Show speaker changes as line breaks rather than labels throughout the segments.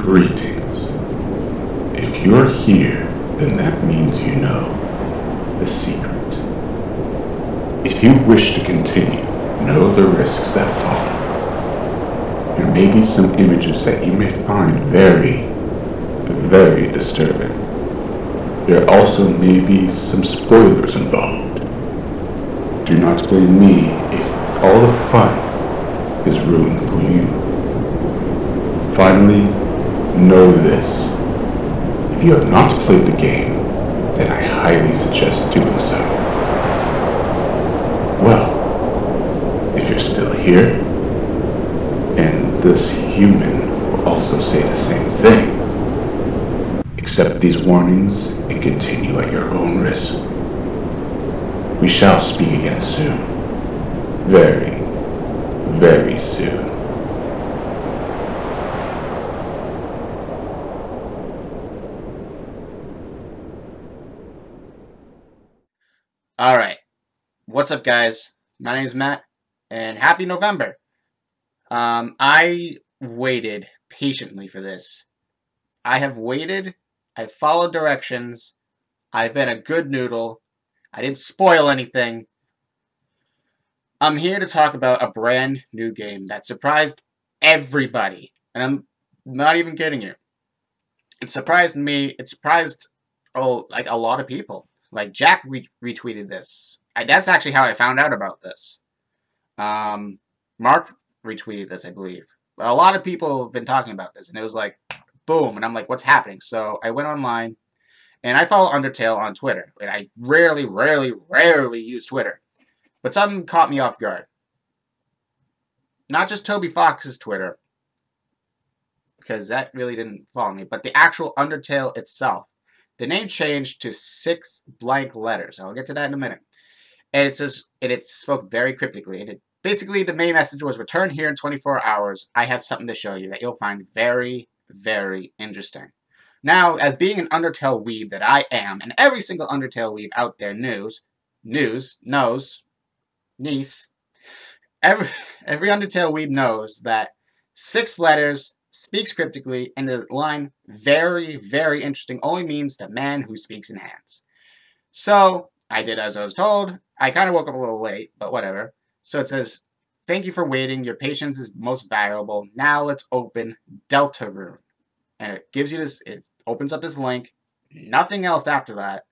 Greetings. If you're here, then that means you know the secret. If you wish to continue, know the risks that follow. There may be some images that you may find very, very disturbing. There also may be some spoilers involved. Do not blame me if all the fun is ruined for you. Finally, know this. If you have not played the game, then I highly suggest doing so. Well, if you're still here, and this human will also say the same thing, accept these warnings and continue at your own risk. We shall speak again soon. Very, very soon.
Alright, what's up guys? My name is Matt, and happy November! I waited patiently for this. I have waited, I've followed directions, I've been a good noodle, I didn't spoil anything. I'm here to talk about a brand new game that surprised everybody, and I'm not even kidding you. It surprised me, it surprised like a lot of people. Like, Jack retweeted this. That's actually how I found out about this. Mark retweeted this, I believe. But a lot of people have been talking about this, and it was like, boom. And I'm like, what's happening? So I went online, and I follow Undertale on Twitter. And I rarely use Twitter. But something caught me off guard. Not just Toby Fox's Twitter, because that really didn't follow me, but the actual Undertale itself. The name changed to 6 blank letters. I'll get to that in a minute. And it says, and it spoke very cryptically. And basically, the main message was, return here in 24 hours. I have something to show you that you'll find very, very interesting. Now, as being an Undertale weeb that I am, and every single Undertale weeb out there knows, every Undertale weeb knows that 6 letters speaks cryptically, and the line, very, very interesting, only means the man who speaks in hands. So, I did as I was told. I kind of woke up a little late, but whatever. So it says, thank you for waiting. Your patience is most valuable. Now let's open Deltarune. And it gives you this, it opens up this link. Nothing else after that.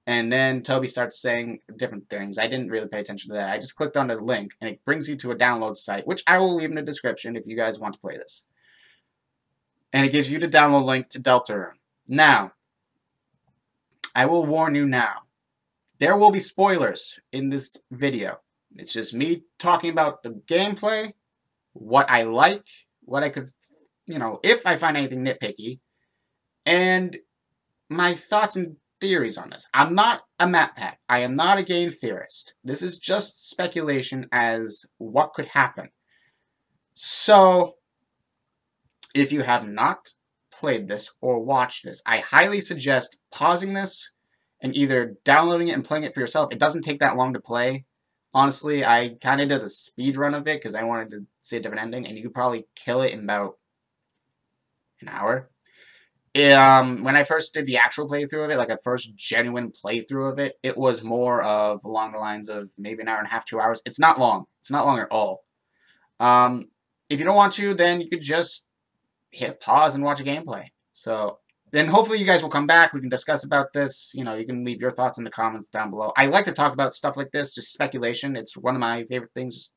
And then Toby starts saying different things. I didn't really pay attention to that. I just clicked on the link, and it brings you to a download site, which I will leave in the description if you guys want to play this. And it gives you the download link to Deltarune. Now, I will warn you now. There will be spoilers in this video. It's just me talking about the gameplay, what I like, what I could, if I find anything nitpicky, and my thoughts and theories on this. I'm not a MatPat. I am not a game theorist. This is just speculation as what could happen. So, if you have not played this or watched this, I highly suggest pausing this and either downloading it and playing it for yourself. It doesn't take that long to play. Honestly, I kind of did a speed run of it because I wanted to see a different ending, and you could probably kill it in about an hour. When I first did the actual playthrough of it, like a first genuine playthrough of it, it was more of along the lines of maybe an hour and a half, 2 hours. It's not long. It's not long at all. If you don't want to, then you could just hit pause and watch a gameplay. So then hopefully you guys will come back. We can discuss about this. You can leave your thoughts in the comments down below. I like to talk about stuff like this, just speculation. It's one of my favorite things.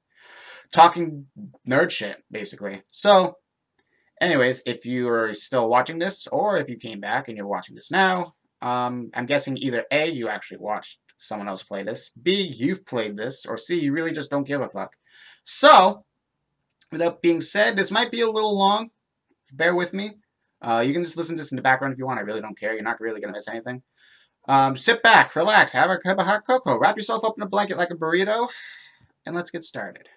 Talking nerd shit, basically. So, anyways, if you are still watching this, or if you came back and you're watching this now, I'm guessing either A, you actually watched someone else play this, B, you've played this, or C, you really just don't give a fuck. So, with that being said, this might be a little long. Bear with me. You can just listen to this in the background if you want. I really don't care. You're not really going to miss anything. Sit back, relax, have a cup of hot cocoa, wrap yourself up in a blanket like a burrito, and let's get started.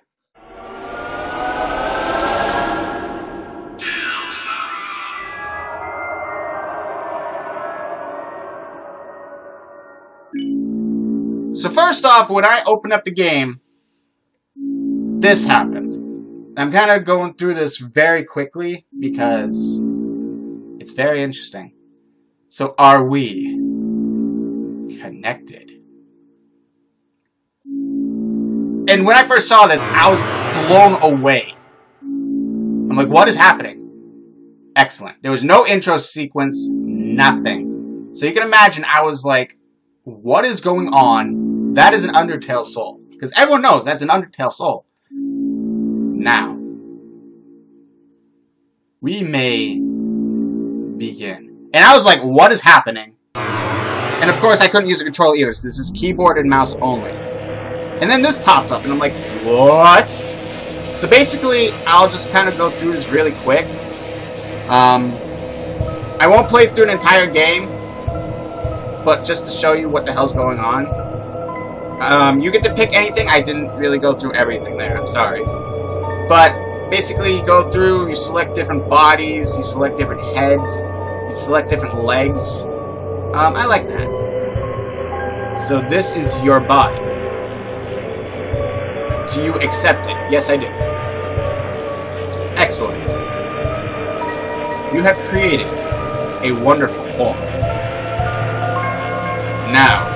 So first off, when I opened up the game, this happened. I'm kind of going through this very quickly because It's very interesting. So are we connected? And when I first saw this, I was blown away. I'm like, what is happening? Excellent. There was no intro sequence, nothing. So you can imagine I was like, what is going on? That is an Undertale soul. Because everyone knows that's an Undertale soul. Now, we may begin. And I was like, what is happening? And of course, I couldn't use a controller either, so this is keyboard and mouse only. And then this popped up, and I'm like, what? So basically, I'll just kind of go through this really quick. I won't play through an entire game, but just to show you what the hell's going on. You get to pick anything. I didn't really go through everything there, I'm sorry. But basically, you go through, you select different bodies, you select different heads, you select different legs. I like that. So this is your body. Do you accept it? Yes, I do. Excellent. You have created a wonderful form. Now,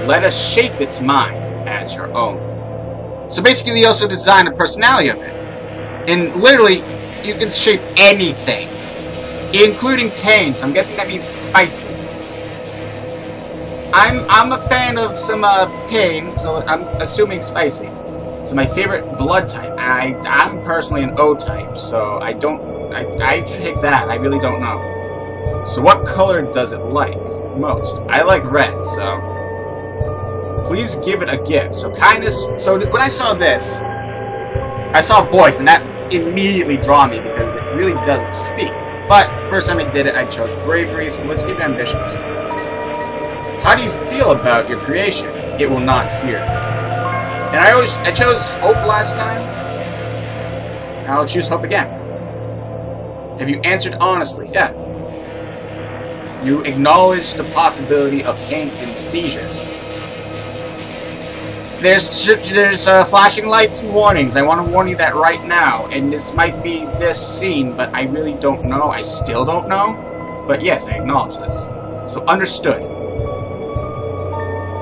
let us shape its mind as your own. So basically, you also design a personality of it. And literally, you can shape anything, including pain. So I'm guessing that means spicy. I'm a fan of some pain, so I'm assuming spicy. So my favorite blood type, I'm personally an O type, so I pick that. I really don't know. So what color does it like most? I like red, so please give it a gift. So kindness. So when I saw this, I saw a voice, and that immediately drew me because it really doesn't speak. But first time I did it, I chose bravery. So let's give it ambition this time. How do you feel about your creation? It will not hear. And I chose hope last time. I'll choose hope again. Have you answered honestly? Yeah. You acknowledge the possibility of pain and seizures. There's flashing lights and warnings. I want to warn you that right now. And this might be this scene, but I really don't know. I still don't know. But yes, I acknowledge this. So understood.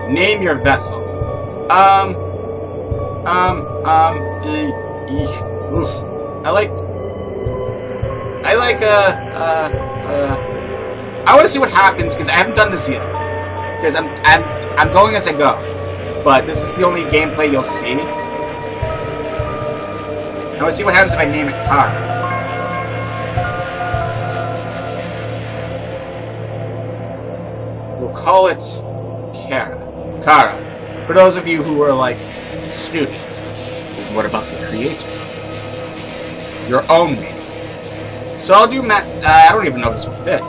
Name your vessel. I want to see what happens because I haven't done this yet. Because I'm going as I go, but this is the only gameplay you'll see. I want to see what happens if I name it Kara. We'll call it Kara. For those of you who are like, student, what about the creator? Your own name. So I'll do Matt. I don't even know if this will fit.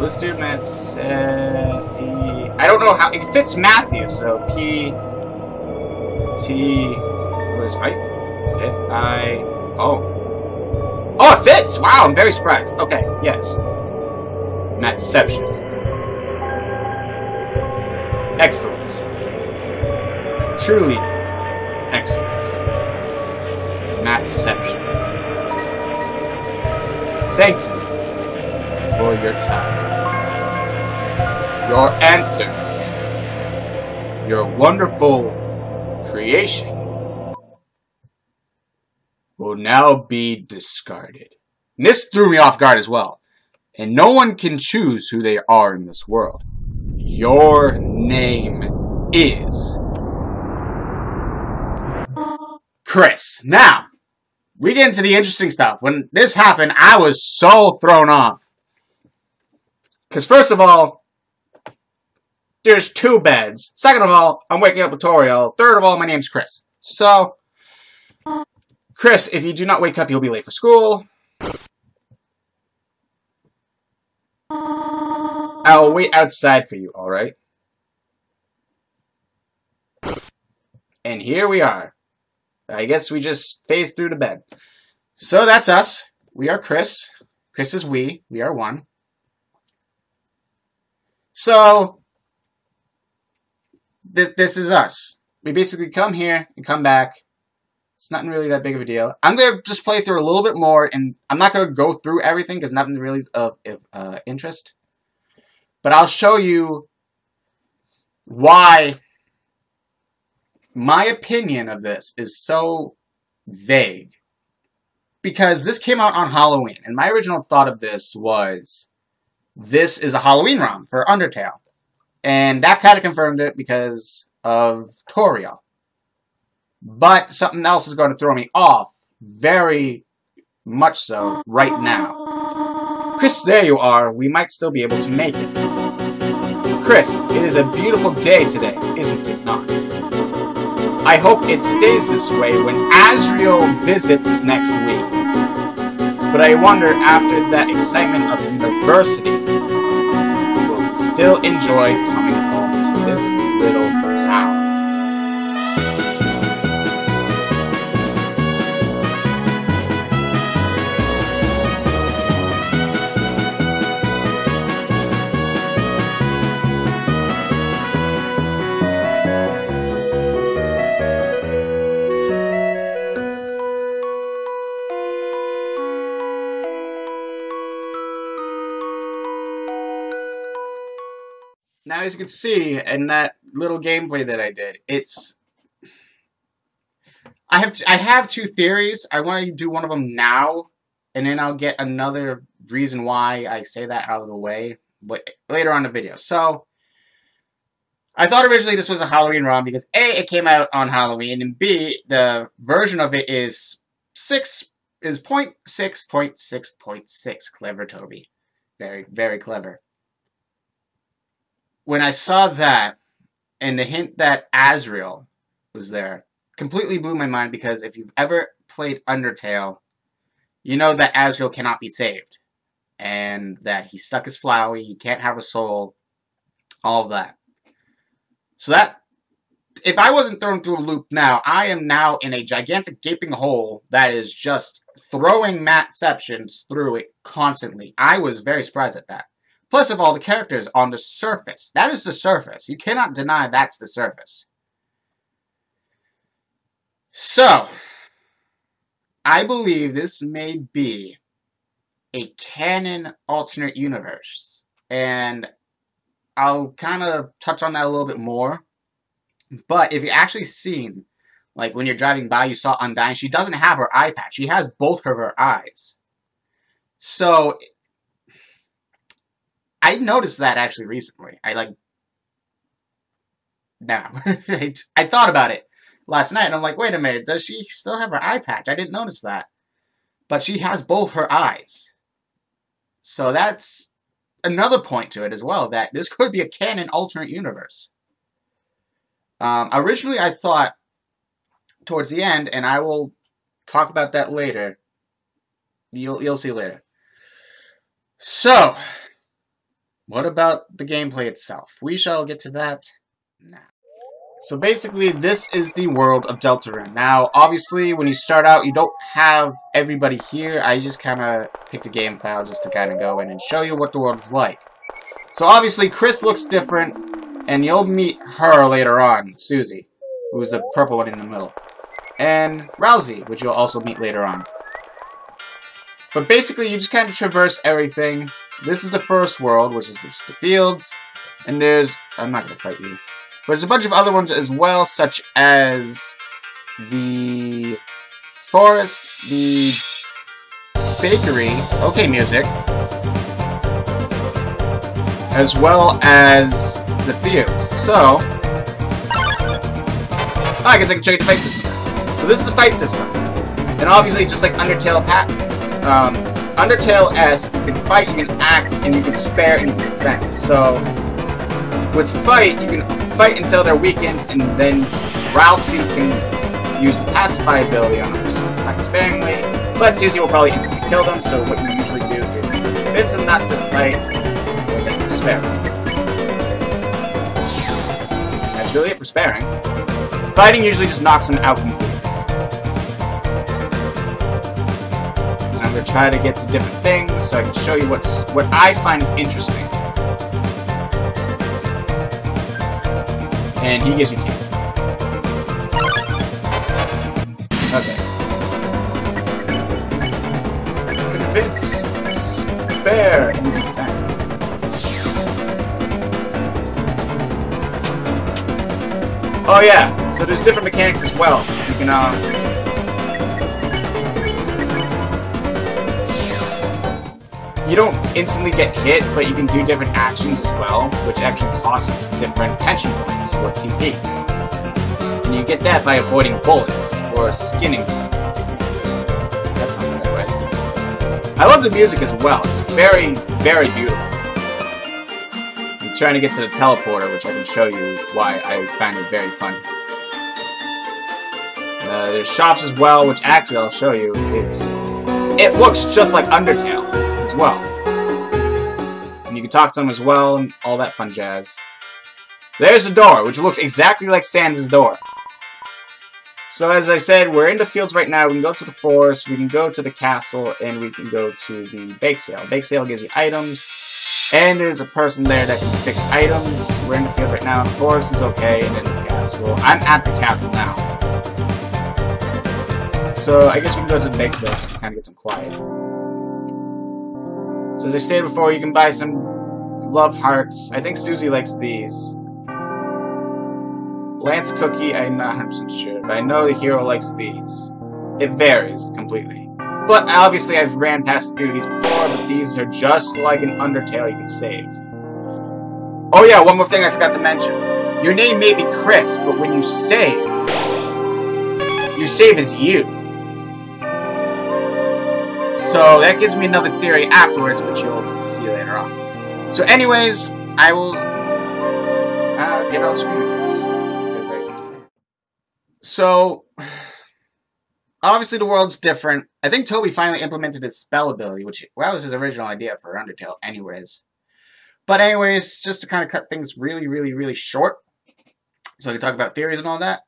Let's do Matt's. I don't know how it fits Matthew. So P T. What is right? Oh, it fits. Wow, I'm very surprised. Okay, yes. Mattception. Excellent. Truly excellent. Mattception. Thank you for your time. Your answers. Your wonderful creation will now be discarded. And this threw me off guard as well. And no one can choose who they are in this world. Your name is Chris. Now, we get into the interesting stuff. When this happened, I was so thrown off. Because first of all, there's 2 beds. Second of all, I'm waking up with Toriel. Third of all, my name's Chris. So, Chris, if you do not wake up, you'll be late for school. I'll wait outside for you, alright? And here we are. I guess we just phased through to bed. So that's us. We are Chris. Chris is we. We are one. So, this is us. We basically come here and come back It's not really that big of a deal. I'm going to just play through a little bit more, and I'm not going to go through everything because nothing really is of interest. But I'll show you why my opinion of this is so vague. Because this came out on Halloween, and my original thought of this was, this is a Halloween ROM for Undertale. And that kind of confirmed it because of Toriel. But something else is going to throw me off, very much so, right now. Chris, there you are. We might still be able to make it. Chris, it is a beautiful day today, isn't it not? I hope it stays this way when Asriel visits next week. But I wonder, after that excitement of university, will he still enjoy coming home to this little town? Now, as you can see in that little gameplay that I did, I have two theories. I want to do one of them now, and then I'll get another reason why I say that out of the way later on in the video. So, I thought originally this was a Halloween ROM because A, it came out on Halloween, and B, the version of it is 0.6.6.6. Clever, Toby. Very, very clever. When I saw that, and the hint that Asriel was there, completely blew my mind, because if you've ever played Undertale, you know that Asriel cannot be saved. And that he's stuck as Flowey, he can't have a soul, all of that. So that, if I wasn't thrown through a loop now, I am now in a gigantic gaping hole that is just throwing Mattceptions through it constantly. I was very surprised at that. Plus of all the characters on the surface. That is the surface. You cannot deny that's the surface. So, I believe this may be a canon alternate universe. And I'll kind of touch on that a little bit more. But if you actually seen, like when you're driving by, you saw Undyne, she doesn't have her eye patch. She has both of her eyes. So, I noticed that actually recently. I thought about it last night, and I'm like, wait a minute, does she still have her eye patch? I didn't notice that. But she has both her eyes. So that's another point to it as well, that this could be a canon alternate universe. Originally, I thought towards the end, and I will talk about that later. You'll see later. So, what about the gameplay itself? We shall get to that now. So basically, this is the world of Deltarune. Now, obviously, when you start out, you don't have everybody here. I just kind of picked a game file just to kind of go in and show you what the world is like. So obviously, Chris looks different, and you'll meet her later on, Susie, who's the purple one in the middle. And Rousey, which you'll also meet later on. But basically, you just kind of traverse everything. This is the first world, which is just the fields. And there's... I'm not going to fight you. But there's a bunch of other ones as well, such as the forest, the bakery, okay, music, as well as the fields. So, I guess I can show you the fight system. So this is the fight system. And obviously, just like Undertale, Undertale-esque, you can fight, you can act, and you can spare, and you can defend. So, with fight, you can fight until they're weakened, and then Rousey can use the pacify ability on them, just to attack sparingly. But Susie will probably instantly kill them, so what you usually do is convince them not to fight, and then you spare them. That's really it for sparing. Fighting usually just knocks them out completely. I'm going to try to get to different things so I can show you what I find is interesting. And he gives you 2. Okay. Vince, spare. Oh yeah, so there's different mechanics as well. You can you don't instantly get hit, but you can do different actions as well, which actually costs different tension points or TP. And you get that by avoiding bullets or skinning them. That's not the right way. I love the music as well. It's very, very beautiful. I'm trying to get to the teleporter, which I can show you why I find it very fun. There's shops as well, which actually I'll show you. It looks just like Undertale as well. And you can talk to them as well and all that fun jazz. There's the door, which looks exactly like Sans' door. So as I said, we're in the fields right now. We can go to the forest, we can go to the castle, and we can go to the bake sale. Bake sale gives you items, and there's a person there that can fix items. We're in the field right now. The forest is okay, and then the castle. I'm at the castle now. So I guess we can go to the bake sale just to kind of get some quiet. So as I stated before, you can buy some love hearts. I think Susie likes these. Lance Cookie, I'm not 100% sure, but I know the hero likes these. It varies completely. But obviously I've ran past a few of these before, but these are just like an Undertale you can save. Oh yeah, one more thing I forgot to mention. Your name may be Chris, but when you save as you. So that gives me another theory afterwards, which you'll see later on. So anyways, I will get off screen with this. So, obviously the world's different. I think Toby finally implemented his spell ability, which was his original idea for Undertale anyways. But anyways, just to kind of cut things really, really, really short, so I can talk about theories and all that.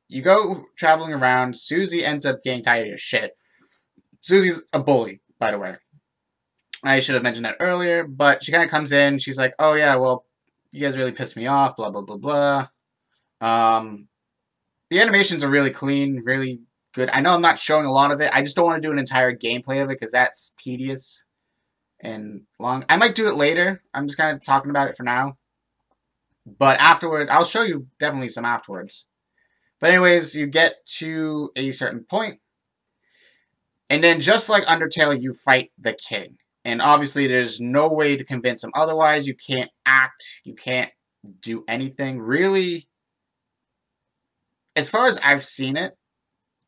You go traveling around, Susie ends up getting tired of your shit. Susie's a bully, by the way. I should have mentioned that earlier, but she kind of comes in, she's like, oh yeah, well, you guys really pissed me off, blah, blah, blah, blah. The animations are really clean, really good. I know I'm not showing a lot of it. I just don't want to do an entire gameplay of it because that's tedious and long. I might do it later. I'm just kind of talking about it for now. But afterward, I'll show you definitely some afterwards. But anyways, you get to a certain point, and then just like Undertale, you fight the king. And obviously, there's no way to convince him otherwise. You can't act. You can't do anything. Really, as far as I've seen it,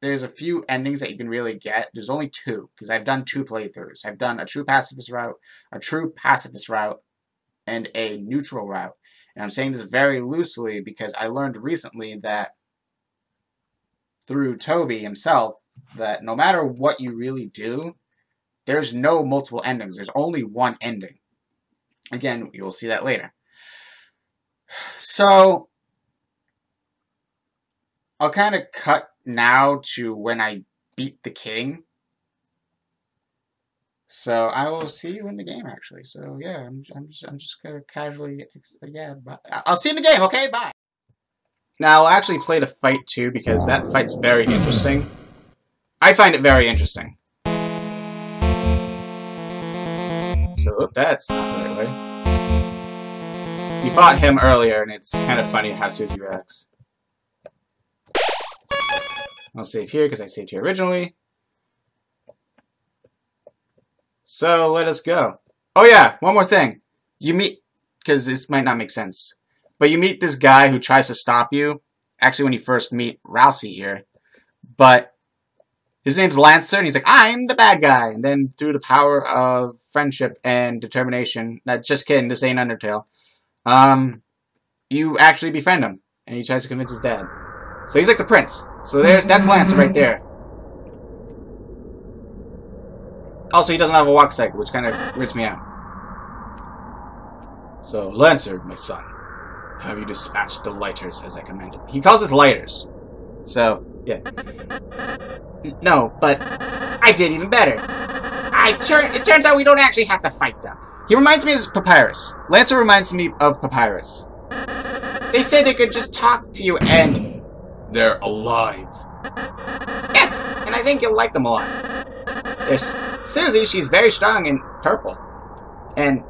there's a few endings that you can really get. There's only two, because I've done 2 playthroughs. I've done a true pacifist route, a true pacifist route, and a neutral route. And I'm saying this very loosely because I learned recently that through Toby himself, that no matter what you really do, there's no multiple endings. There's only one ending. Again, you'll see that later. So, I'll kind of cut now to when I beat the king. So I will see you in the game, actually. So yeah, I'm just gonna casually, yeah. I'll see you in the game. Okay, bye. Now I'll actually play the fight too because that fight's very interesting. I find it very interesting. So that's not the right way. You fought him earlier, and it's kind of funny how Susie reacts. I'll save here because I saved here originally. So let us go. Oh yeah, one more thing. You meet, because this might not make sense, but you meet this guy who tries to stop you. Actually, when you first meet Rousey here, but his name's Lancer, and he's like, I'm the bad guy. And then through the power of friendship and determination, just kidding, this ain't Undertale, you actually befriend him, and he tries to convince his dad. So he's like the prince. So that's Lancer right there. Also, he doesn't have a walk cycle, which kind of weirds me out. So, Lancer, my son, have you dispatched the lighters as I commanded? He calls us lighters. So, yeah. No, but I did even better. It turns out we don't actually have to fight them. He reminds me of Papyrus. Lancer reminds me of Papyrus. They said they could just talk to you and they're alive. Yes, and I think you'll like them a lot. There's Susie, she's very strong in purple. And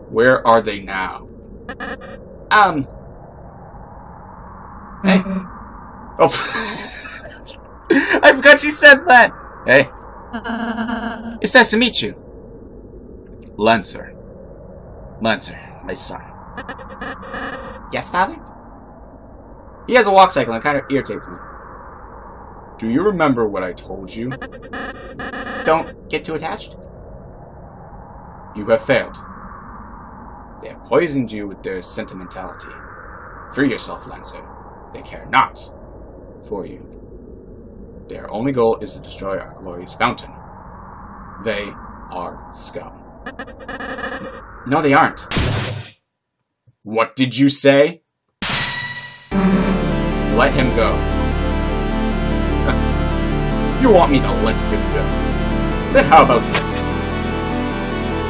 where are they now? Hey. Oh, I forgot she said that. Hey. It's nice to meet you. Lancer, my son. Yes, father? He has a walk cycle and it kind of irritates me. Do you remember what I told you? Don't get too attached. You have failed. They have poisoned you with their sentimentality. Free yourself, Lancer. They care not for you. Their only goal is to destroy our glorious fountain. They are scum. No, they aren't. What did you say? Let him go. You want me to let him go? Then how about this?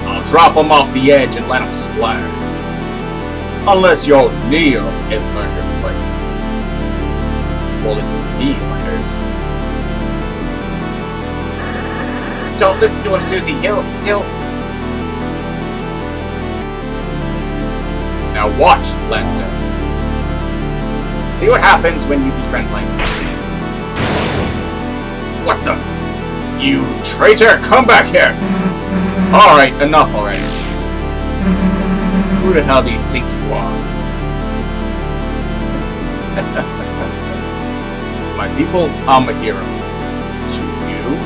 I'll drop him off the edge and let him splatter. Unless you're Neo in murder place. Bulletin B letters. Don't listen to him, Susie. He'll... Now watch, Lancer. See what happens when you befriend Lancer. What the? You traitor! Come back here! Alright, enough already. Who the hell do you think you are? To my people, I'm a hero. To you?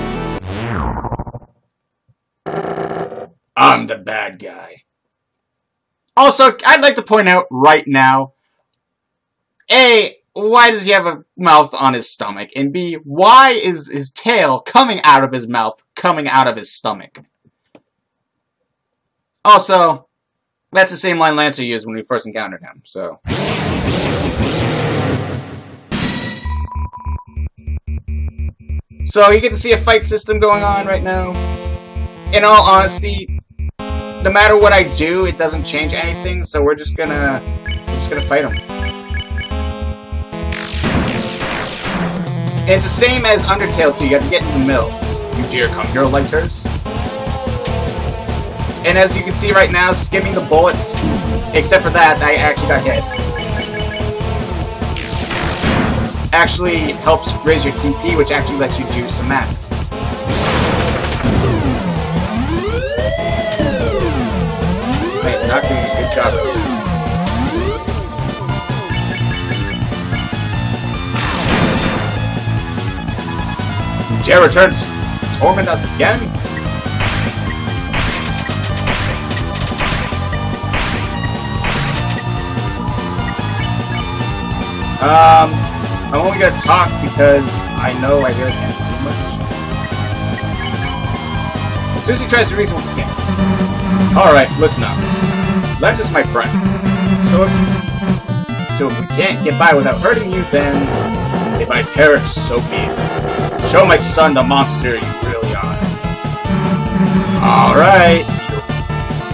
I'm the bad guy. Also, I'd like to point out right now, A, why does he have a mouth on his stomach? And B, why is his tail coming out of his mouth, coming out of his stomach? Also, that's the same line Lancer used when we first encountered him, so... So, you get to see a fight system going on right now. In all honesty, no matter what I do, it doesn't change anything, so we're just gonna fight him. And it's the same as Undertale 2, you have to get in the middle. You dare come here, lighters? And as you can see right now, skimming the bullets, except for that, I actually got hit. Actually helps raise your TP, which actually lets you do some math. I am not doing a good job of it. Dare returns to torment us again? I'm only gonna talk because I know I really can't do much. So Susie tries to reason with me. Alright, listen up. Lancer's my friend. So if we can't get by without hurting you, then if I perish, so be it. Show my son the monster you really are. Alright.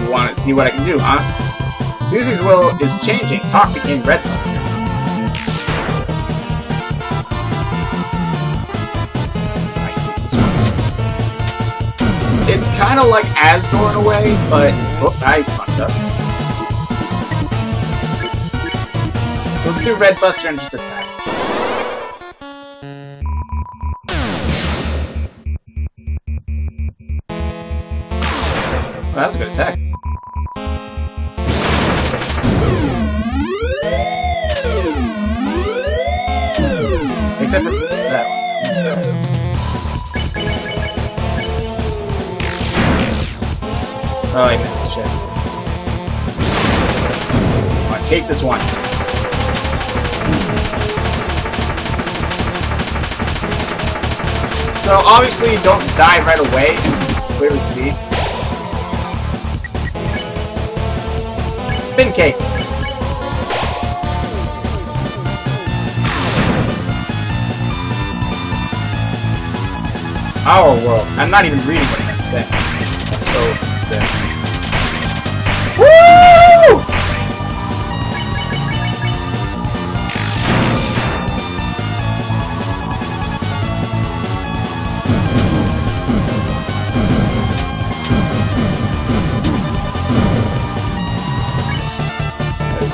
You want to see what I can do, huh? Susie's will is changing. Talk became Red Buster. It's kind of like Asgore in a way, but... Oh, I fucked up. So let's do Red Buster and just attack. Well, that was a good attack. Except for that one. Oh, I missed shit. I hate this one. So obviously don't die right away, as you can clearly see. Spin cake. Our world. I'm not even reading what that's saying. So it's this. Woo!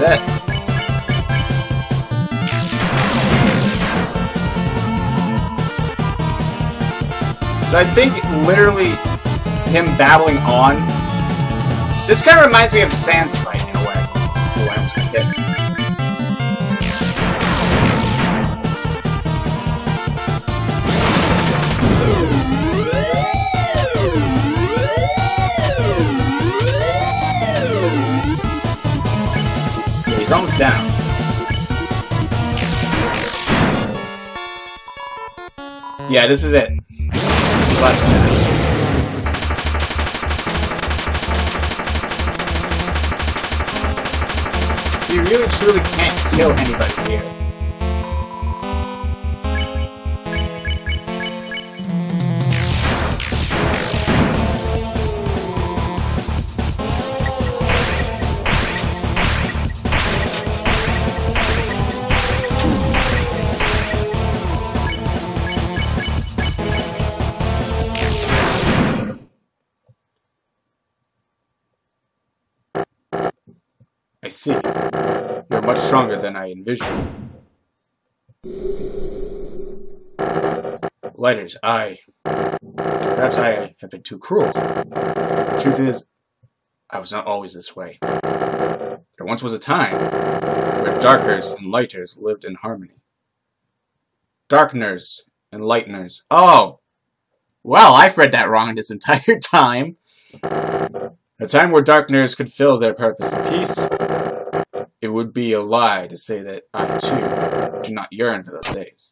it. So I think literally him battling on. This kind of reminds me of Sans fight in a way. Oh, I almost got hit. He's almost down. Yeah, this is it. This is less than that. So you really truly can't kill anybody here. I see. You're much stronger than I envisioned. Lighters, perhaps I have been too cruel. The truth is, I was not always this way. There once was a time where darkers and lighters lived in harmony. Darkners and lighteners. Oh! Well, I've read that wrong this entire time. A time where darkners could fill their purpose in peace. It would be a lie to say that I, too, do not yearn for those days.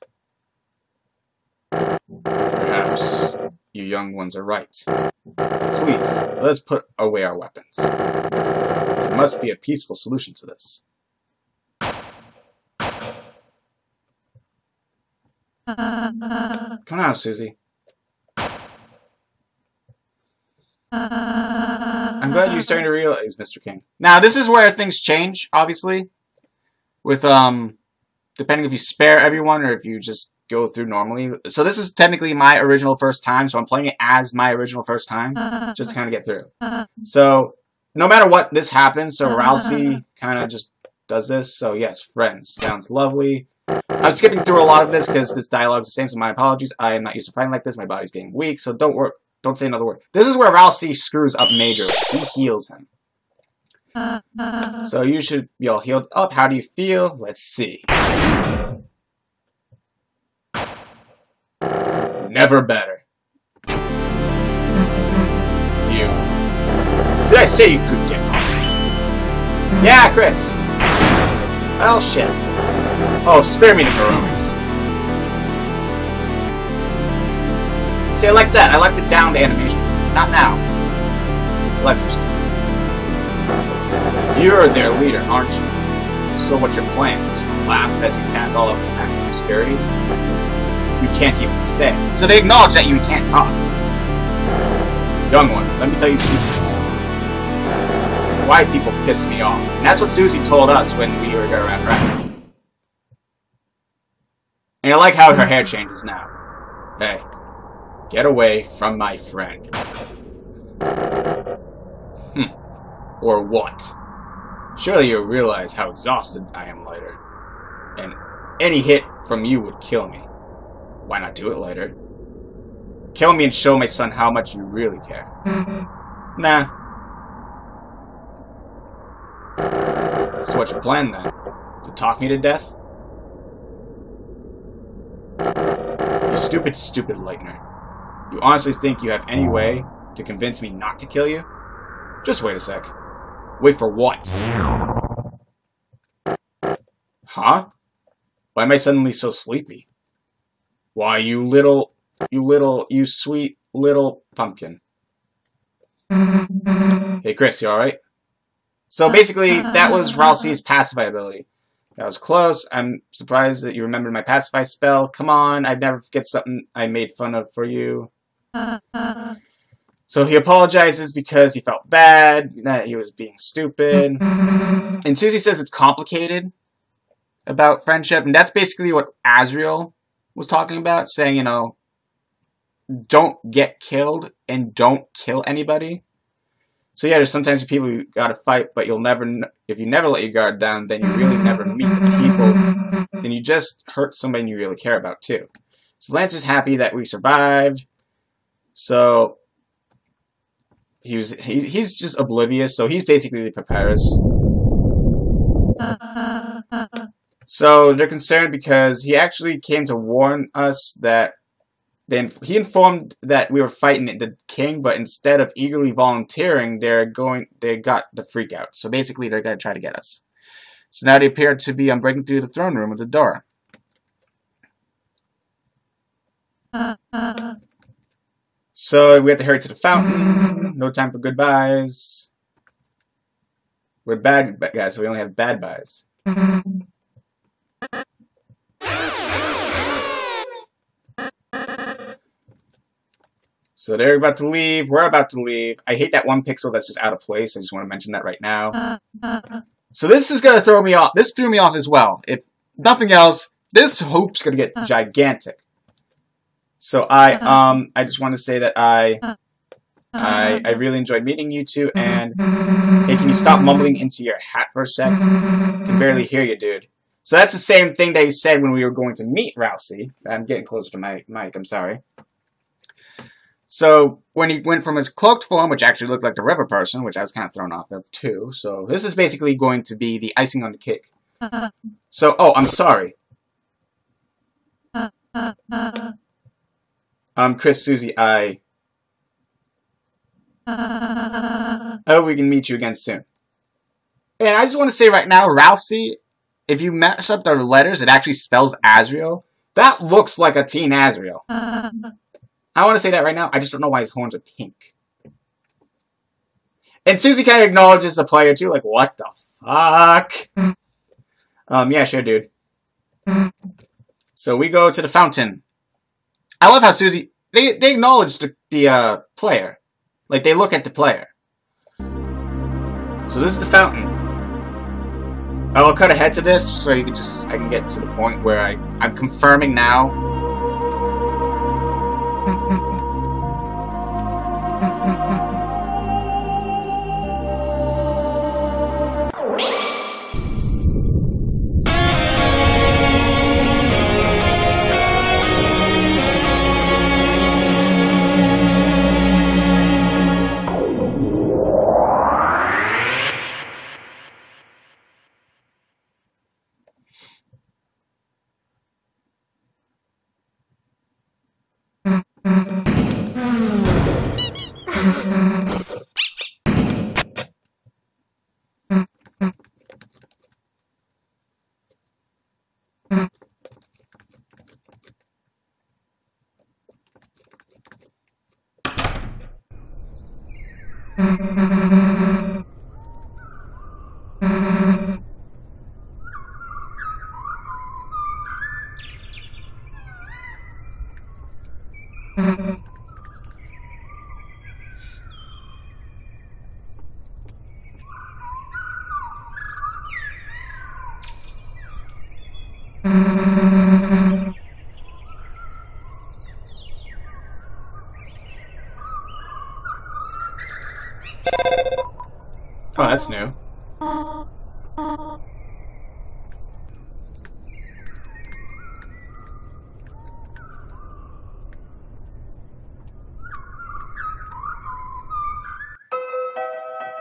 Perhaps you young ones are right. Please, let us put away our weapons. There must be a peaceful solution to this. Come on, Susie. I'm glad you're starting to realize, Mr. King. Now, this is where things change, obviously. With, depending if you spare everyone or if you just go through normally. So this is technically my original first time, so I'm playing it as my original first time, just to kind of get through. So, no matter what, this happens, so Ralsei kind of just does this. So, yes, friends. Sounds lovely. I'm skipping through a lot of this because this dialogue is the same, so my apologies. I am not used to fighting like this. My body's getting weak, so don't worry. Don't say another word. This is where Ralsei screws up majorly. He heals him. So you should be all healed up. How do you feel? Let's see. Never better. You. Did I say you couldn't get off? Yeah, Chris. Oh, shit. Oh, spare me the heroics. See, I like that. I like the downed animation. Not now. Alexis. You're their leader, aren't you? So what's your plan? Just to laugh as you pass all of this active obscurity? You can't even say. So they acknowledge that you can't talk. Young one, let me tell you secrets. White people piss me off. And that's what Susie told us when we were around practice. And I like how her hair changes now. Hey. Get away from my friend. Or what? Surely you realize how exhausted I am, Lighter. And any hit from you would kill me. Why not do it, Lighter? Kill me and show my son how much you really care. Nah. So what's your plan then? To talk me to death? You stupid, stupid Lightner. You honestly think you have any way to convince me not to kill you? Just wait a sec. Wait for what? Huh? Why am I suddenly so sleepy? Why, you sweet little pumpkin. Hey, Chris, you alright? So basically, that was Ralsei's pacify ability. That was close. I'm surprised that you remembered my pacify spell. Come on, I'd never forget something I made fun of for you. So he apologizes because he felt bad, that he was being stupid. And Susie says it's complicated about friendship. And that's basically what Azriel was talking about, saying, you know, don't get killed and don't kill anybody. So yeah, there's sometimes people you gotta fight, but you'll never, if you never let your guard down, then you really never meet the people, and you just hurt somebody you really care about too. So Lancer's happy that we survived. So he's just oblivious. So he's basically the preparers. So they're concerned because he actually came to warn us that. Then he informed that we were fighting the king, but instead of eagerly volunteering, they got the freak out. So basically, they're gonna try to get us. So now they appear to be breaking through the throne room with the door. So we have to hurry to the fountain. No time for goodbyes. We're bad guys, so we only have bad byes. So they're about to leave. We're about to leave. I hate that one pixel that's just out of place. I just want to mention that right now. So this is going to throw me off. This threw me off as well. If nothing else, this hoop's going to get gigantic. So I just want to say that I really enjoyed meeting you two. And hey, can you stop mumbling into your hat for a sec? I can barely hear you, dude. So that's the same thing that he said when we were going to meet Rousey. I'm getting closer to my mic. I'm sorry. So, when he went from his cloaked form, which actually looked like the river person, which I was kind of thrown off of too, so this is basically going to be the icing on the cake. So, oh, I'm sorry. Chris, Susie, I hope we can meet you again soon. And I just want to say right now, Rousey, if you mess up the letters, it actually spells Azrael. That looks like a teen Azrael. I want to say that right now. I just don't know why his horns are pink. And Susie kind of acknowledges the player too. Like, what the fuck? Yeah, sure, dude. So we go to the fountain. I love how Susie, they acknowledge the player. Like, they look at the player. So this is the fountain. I'll cut ahead to this so you can I can get to the point where I'm confirming now. Oh, that's new.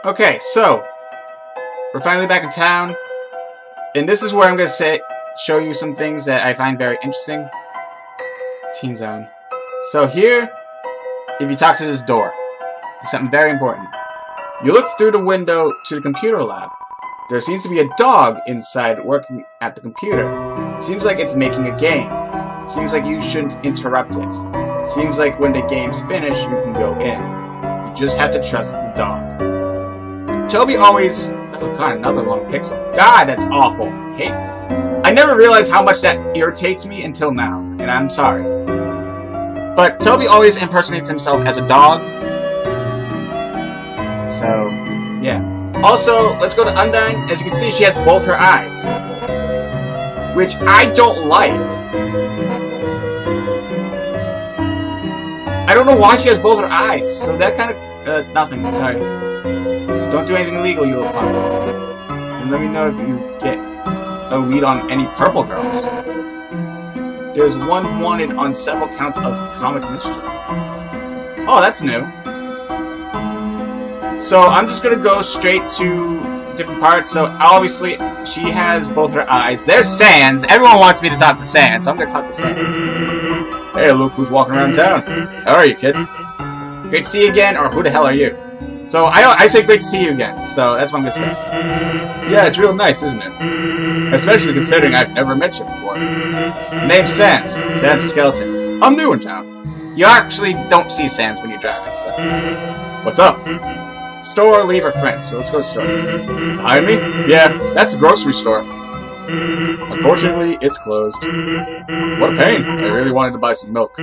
Okay, so we're finally back in town, and this is where I'm going to show you some things that I find very interesting. Teen Zone. So here, if you talk to this door, it's something very important. You look through the window to the computer lab. There seems to be a dog inside working at the computer. Seems like it's making a game. Seems like you shouldn't interrupt it. Seems like when the game's finished, you can go in. You just have to trust the dog. Toby always... Oh god, another long pixel. God, that's awful. Hey, I never realized how much that irritates me until now, and I'm sorry. But Toby always impersonates himself as a dog. So, yeah. Also, let's go to Undyne. As you can see, she has both her eyes. Which I don't like. I don't know why she has both her eyes. So that kind of... nothing, sorry. Don't do anything illegal, you little punk. And let me know if you get a lead on any purple girls. There's one wanted on several counts of comic mischief. Oh, that's new. So I'm just gonna go straight to different parts. So obviously she has both her eyes. There's Sans. Everyone wants me to talk to Sans, so I'm gonna talk to Sans. Hey, look who's walking around town. How are you, kid? Great to see you again, or who the hell are you? So I say great to see you again, so that's what I'm gonna say. Yeah, it's real nice, isn't it? Especially considering I've never met you before. Name's Sans. Sans the Skeleton. I'm new in town. You actually don't see Sans when you're driving, so... What's up? Store, leave, or friend, so let's go to store. Behind me? Yeah, that's the grocery store. Unfortunately, it's closed. What a pain. I really wanted to buy some milk.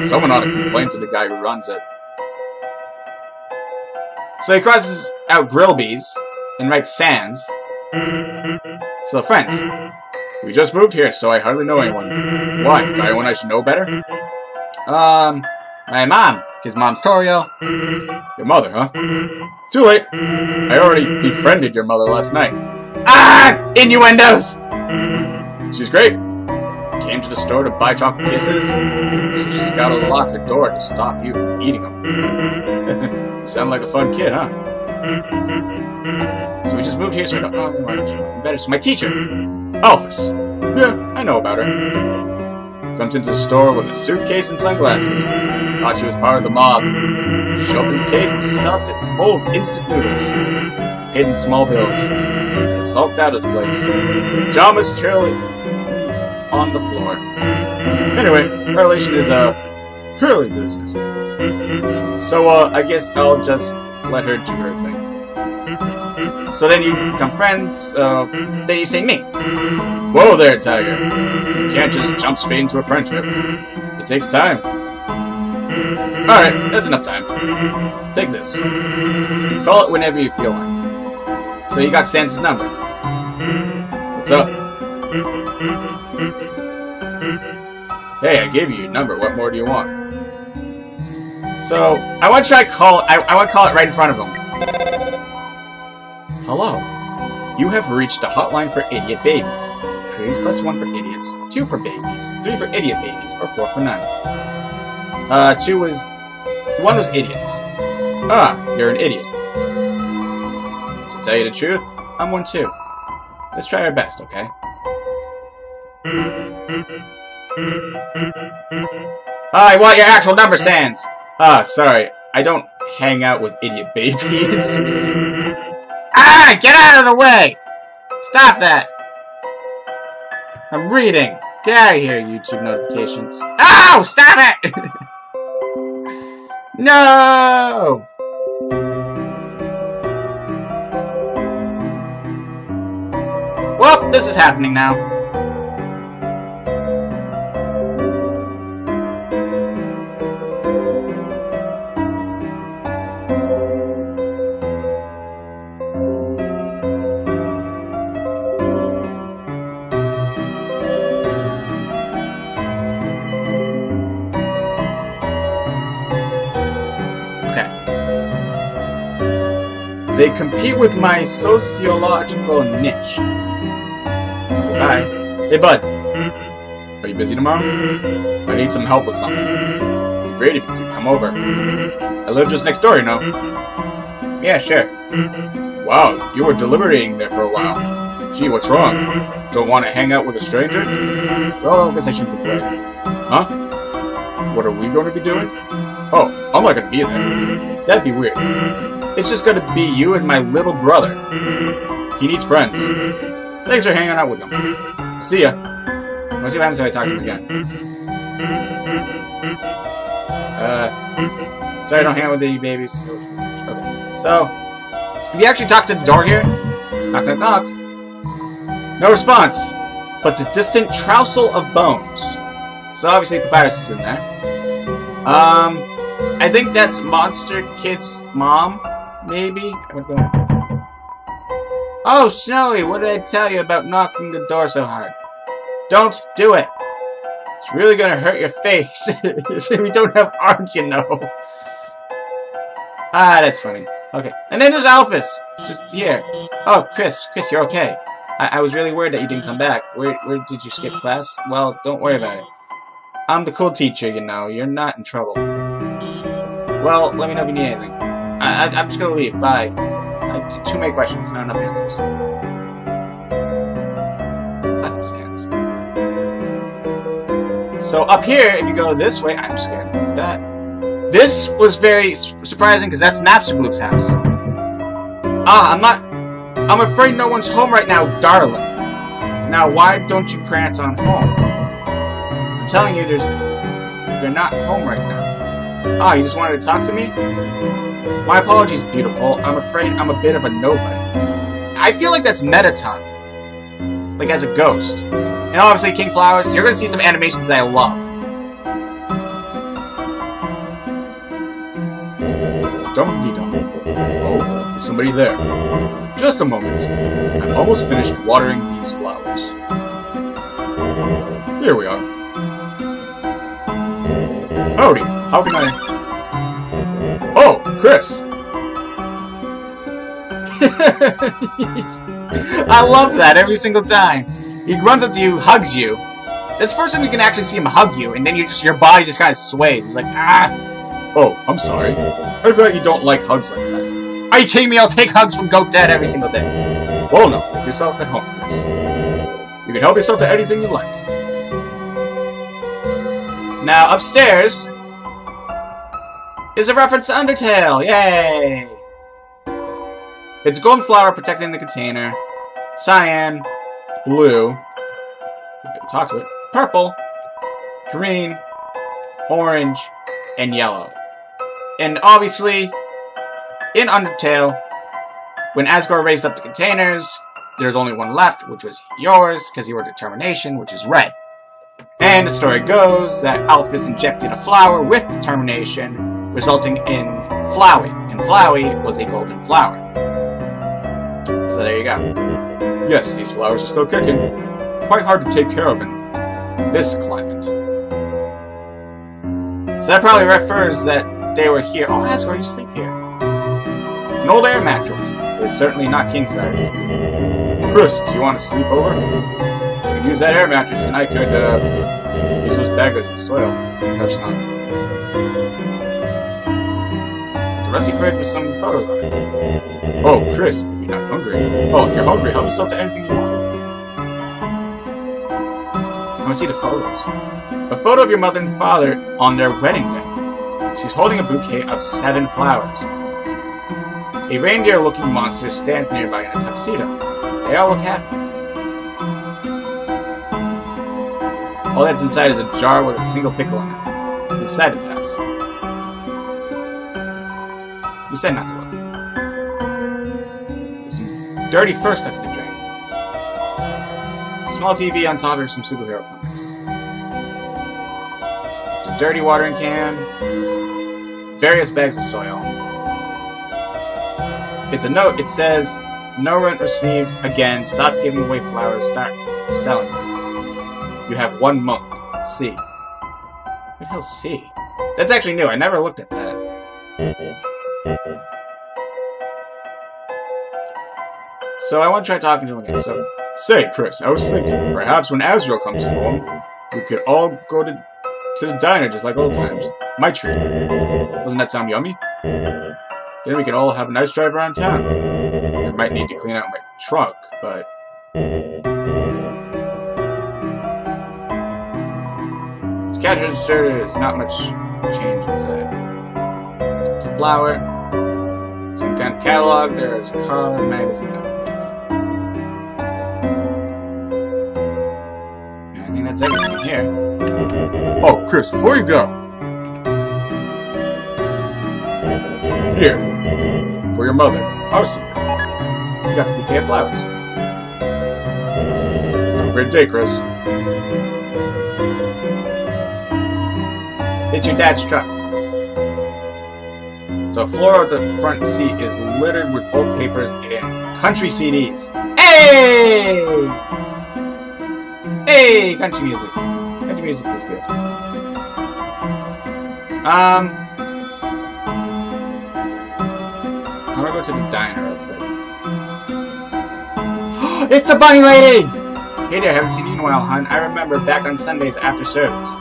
Someone ought to complain to the guy who runs it. So he crosses out Grillby's and writes Sans. So friends. We just moved here, so I hardly know anyone. Why? Do anyone I should know better? My mom. His mom's Toriel. Your mother, huh? Too late. I already befriended your mother last night. Ah! Innuendos! She's great. Came to the store to buy chocolate kisses, so she's got to lock the door to stop you from eating them. Sound like a fun kid, huh? So we just moved here, so I don't know better. So my teacher, Alphys. Yeah, I know about her. Comes into the store with a suitcase and sunglasses. Thought she was part of the mob. She opened the case and stuffed it full of instant noodles. Hidden small bills. And sulked out of the place. Pajamas chilling on the floor. Anyway, her relation is, purely business. So, I guess I'll just let her do her thing. So then you become friends, then you say me. Whoa there, Tiger. You can't just jump straight into a friendship. It takes time. Alright, that's enough time. Take this. Call it whenever you feel like. So you got Sans' number. What's up? Hey, I gave you your number. What more do you want? So, I want to try call. I want to call it right in front of him. Hello. You have reached the hotline for idiot babies. Praise +1 for idiots, 2 for babies, 3 for idiot babies, or 4 for none. 1 was idiots. Ah, you're an idiot. To tell you the truth, I'm one too. Let's try our best, okay? I want your actual number, Sans! Ah, sorry. I don't hang out with idiot babies. Ah! Get out of the way! Stop that! I'm reading. Get out of here, YouTube notifications. Oh! Stop it! No! Well, this is happening now. They compete with my sociological niche. Hi. Hey, bud. Are you busy tomorrow? I need some help with something. It'd be great if you could come over. I live just next door, you know. Yeah, sure. Wow, you were deliberating there for a while. Gee, what's wrong? Don't want to hang out with a stranger? Well, I guess I shouldn't be late. Huh? What are we going to be doing? Oh, I'm not going to be there. That'd be weird. It's just gonna be you and my little brother. He needs friends. Thanks for hanging out with him. See ya. Let's see what happens if I talk to him again. Sorry I don't hang out with you babies. Okay. So, have you actually talked to the door here? Knock, knock, knock. No response. But the distant trousel of bones. So obviously Papyrus is in there. I think that's Monster Kid's mom. Maybe? Oh, Snowy, what did I tell you about knocking the door so hard? Don't do it. It's really gonna hurt your face. We don't have arms, you know. Ah, that's funny. Okay. And then there's Alphys. Just here. Oh, Chris, you're okay. I was really worried that you didn't come back. Where did you skip class? Well, don't worry about it. I'm the cool teacher, you know. You're not in trouble. Well, let me know if you need anything. I'm just gonna leave. Bye. Too many questions, not enough answers. That stands. So up here, if you go this way, I'm scared of that. This was very surprising because that's Mattception's house. I'm afraid no one's home right now, darling. Now, why don't you prance on home? I'm telling you, they're not home right now. Ah, you just wanted to talk to me? My apologies, beautiful. I'm afraid I'm a bit of a nobody. I feel like that's Mettaton. Like as a ghost. And obviously, King Flowers, you're gonna see some animations that I love. Dum-dee-dum. Oh, there's somebody there. Just a moment. I'm almost finished watering these flowers. Here we are. Howdy. How can I... Oh, Chris! I love that every single time. He runs up to you, hugs you. That's the first time you can actually see him hug you, and then your body just kind of sways. He's like, ah! Oh, I'm sorry. I forgot you don't like hugs like that. Are you kidding me? I'll take hugs from Goat Dad every single day. Well, no. Make yourself at home, Chris. You can help yourself to anything you like. Now, upstairs is a reference to Undertale. Yay! It's a golden flower protecting the container. Cyan. Blue. You can talk to it. Purple. Green. Orange. And yellow. And obviously, in Undertale, when Asgore raised up the containers, there's only one left, which was yours, because you were determination, which is red. And the story goes that Alphys injected a flower with determination, resulting in Flowey. And Flowey was a golden flower. So there you go. Yes, these flowers are still kicking. Quite hard to take care of in this climate. So that probably refers that they were here. Oh, Asgore, you sleep here. An old air mattress. It's certainly not king-sized. Chris, do you want to sleep over? You can use that air mattress, and I could, use those baggers in soil. Perhaps not. It's a rusty fridge with some photos on it. Oh, Chris, if you're not hungry. Oh, if you're hungry, help yourself to anything you want. I want to see the photos. A photo of your mother and father on their wedding day. She's holding a bouquet of 7 flowers. A reindeer-looking monster stands nearby in a tuxedo. They all look happy. All that's inside is a jar with a single pickle in it. You decided to pass. You said not to look. There's some dirty fur stuck in the drain. It's a small TV on top of some superhero comics. It's a dirty watering can. Various bags of soil. It's a note. It says, "No rent received. Again, stop giving away flowers. Start selling them. You have 1 month. See." What the hell's C? That's actually new. I never looked at that. So I want to try talking to him again. So, say, Chris, I was thinking, perhaps when Azrael comes home, we could all go to the diner just like old times. My treat. Doesn't that sound yummy? Then we could all have a nice drive around town. I might need to clean out my trunk, but... This cash register, there's not much change inside. It's a flower. Some kind of catalog. There's a car, magazine, I think that's everything here. Oh, Chris, before you go. Here. For your mother. Our secret. You got the bouquet of flowers. Have a great day, Chris. It's your dad's truck. The floor of the front seat is littered with old papers and country CDs. Hey! Hey, country music. Country music is good. I'm gonna go to the diner real quick. It's the bunny lady! Hey there, haven't seen you in a while, hon. I remember back on Sundays after service,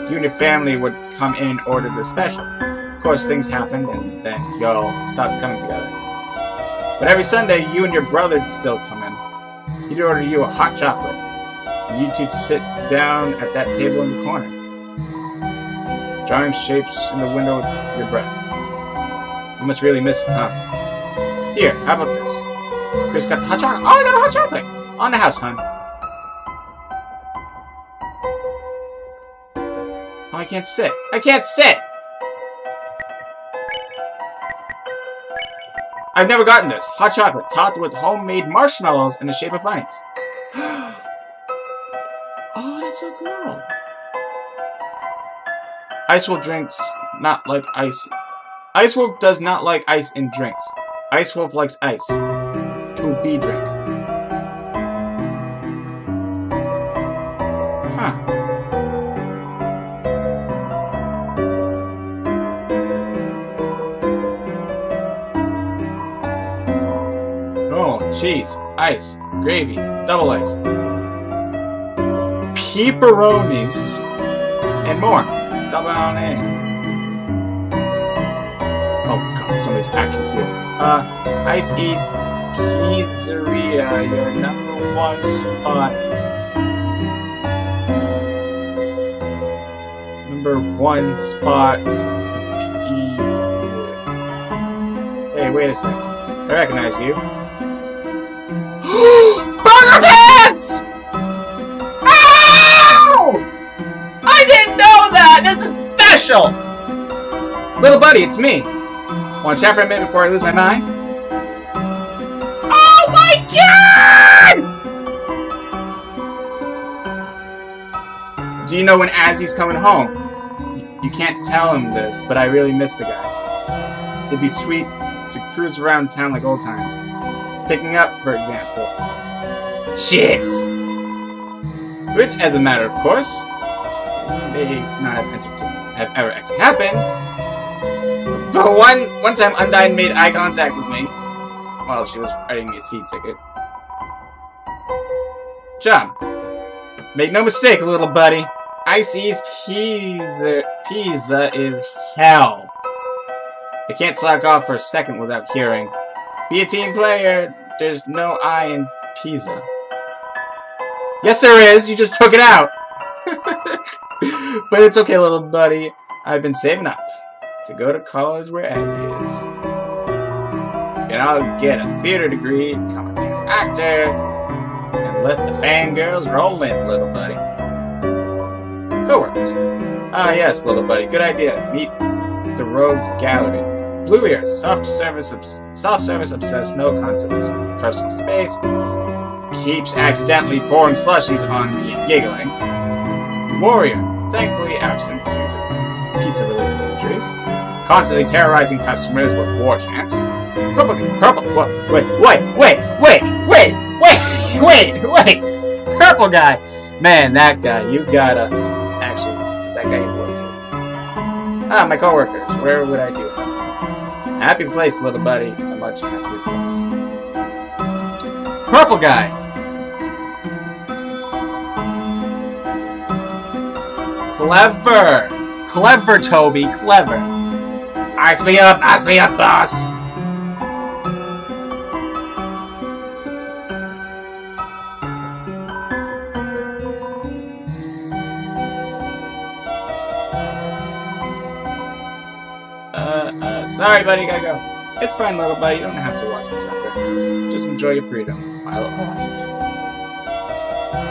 you and your family would come in and order the special. Of course, things happened, and then y'all stopped coming together. But every Sunday, you and your brother still come in. He'd order you a hot chocolate, and you two sit down at that table in the corner, drawing shapes in the window with your breath. You must really miss him, huh? Here, how about this? Chris got the hot chocolate. Oh, I got a hot chocolate! On the house, hon. Oh, I can't sit. I can't sit! I've never gotten this. Hot chocolate, topped with homemade marshmallows in the shape of bunnies. Oh, that's so cool. Ice Wolf drinks not like ice. Ice Wolf does not like ice in drinks. Ice Wolf likes ice. To be drink. Huh. Oh, cheese, ice, gravy, double ice, pepperonis, and more. Stop on in. Oh god, somebody's actually here. Ice East Pizzeria, your #1 spot. #1 spot. Pizzeria. Hey, wait a second. I recognize you. Burger Pants! Ow! I didn't know that! This is special! Little buddy, it's me. Want to chat for a minute before I lose my mind? Oh my god! Do you know when Azzy's coming home? You can't tell him this, but I really miss the guy. It'd be sweet to cruise around town like old times. Picking up, for example. Chicks! Which, as a matter of course, may not have ever actually happened. But one time, Undyne made eye contact with me while she was writing me a speed ticket. John, make no mistake, little buddy. Icy's pizza is hell. I can't slack off for a second without hearing. Be a team player. There's no I in pizza. Yes, there is. You just took it out. But it's okay, little buddy. I've been saving up to go to college where Azzy is. And I'll get a theater degree, become a famous actor, and let the fangirls roll in, little buddy. Co-workers. Ah, yes, little buddy. Good idea. Meet the Rogues Gallery. Blue Ears. Soft service obsessed, no concept of personal space. Keeps accidentally pouring slushies on me and giggling. Warrior. Thankfully absent due to pizza-related injuries. Constantly terrorizing customers with war chants. Wait! Purple guy! Man, that guy, you gotta... Actually, does that guy even work here? Ah, my coworkers, where would I do it? Happy place, little buddy. A much happier place. Purple guy! Clever! Clever, Toby, clever. Ice me up, boss! Sorry, buddy, gotta go. It's fine, little buddy, you don't have to watch me suffer. Just enjoy your freedom, while it lasts.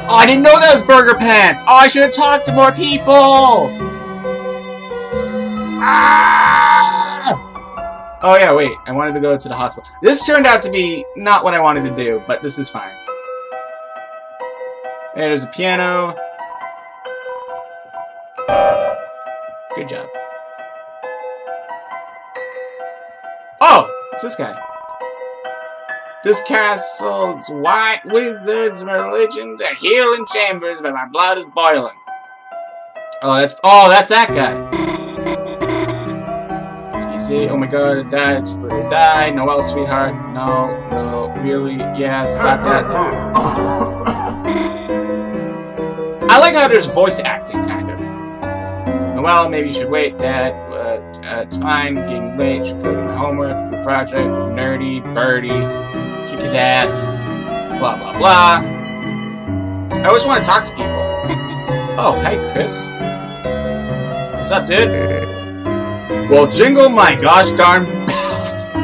Oh, I didn't know that was Burger Pants! Oh, I should have talked to more people! Ah! Oh yeah, wait, I wanted to go to the hospital. This turned out to be not what I wanted to do, but this is fine. There's a piano. Good job. Oh! It's this guy. This castle's white wizards, my religion, they're healing chambers, but my blood is boiling. Oh, that's that guy. Jeez. see. Oh my god, it died. Just let it die. Noelle, sweetheart. No, no, really? Yes, not that. I like how there's voice acting, kind of. Noelle, maybe you should wait, Dad. It's fine. Getting late. Should go do my homework. Do project. Nerdy. Birdie. Kick his ass. Blah, blah, blah. I always want to talk to people. Oh, hey, Chris. What's up, dude? Well, jingle my gosh darn bells.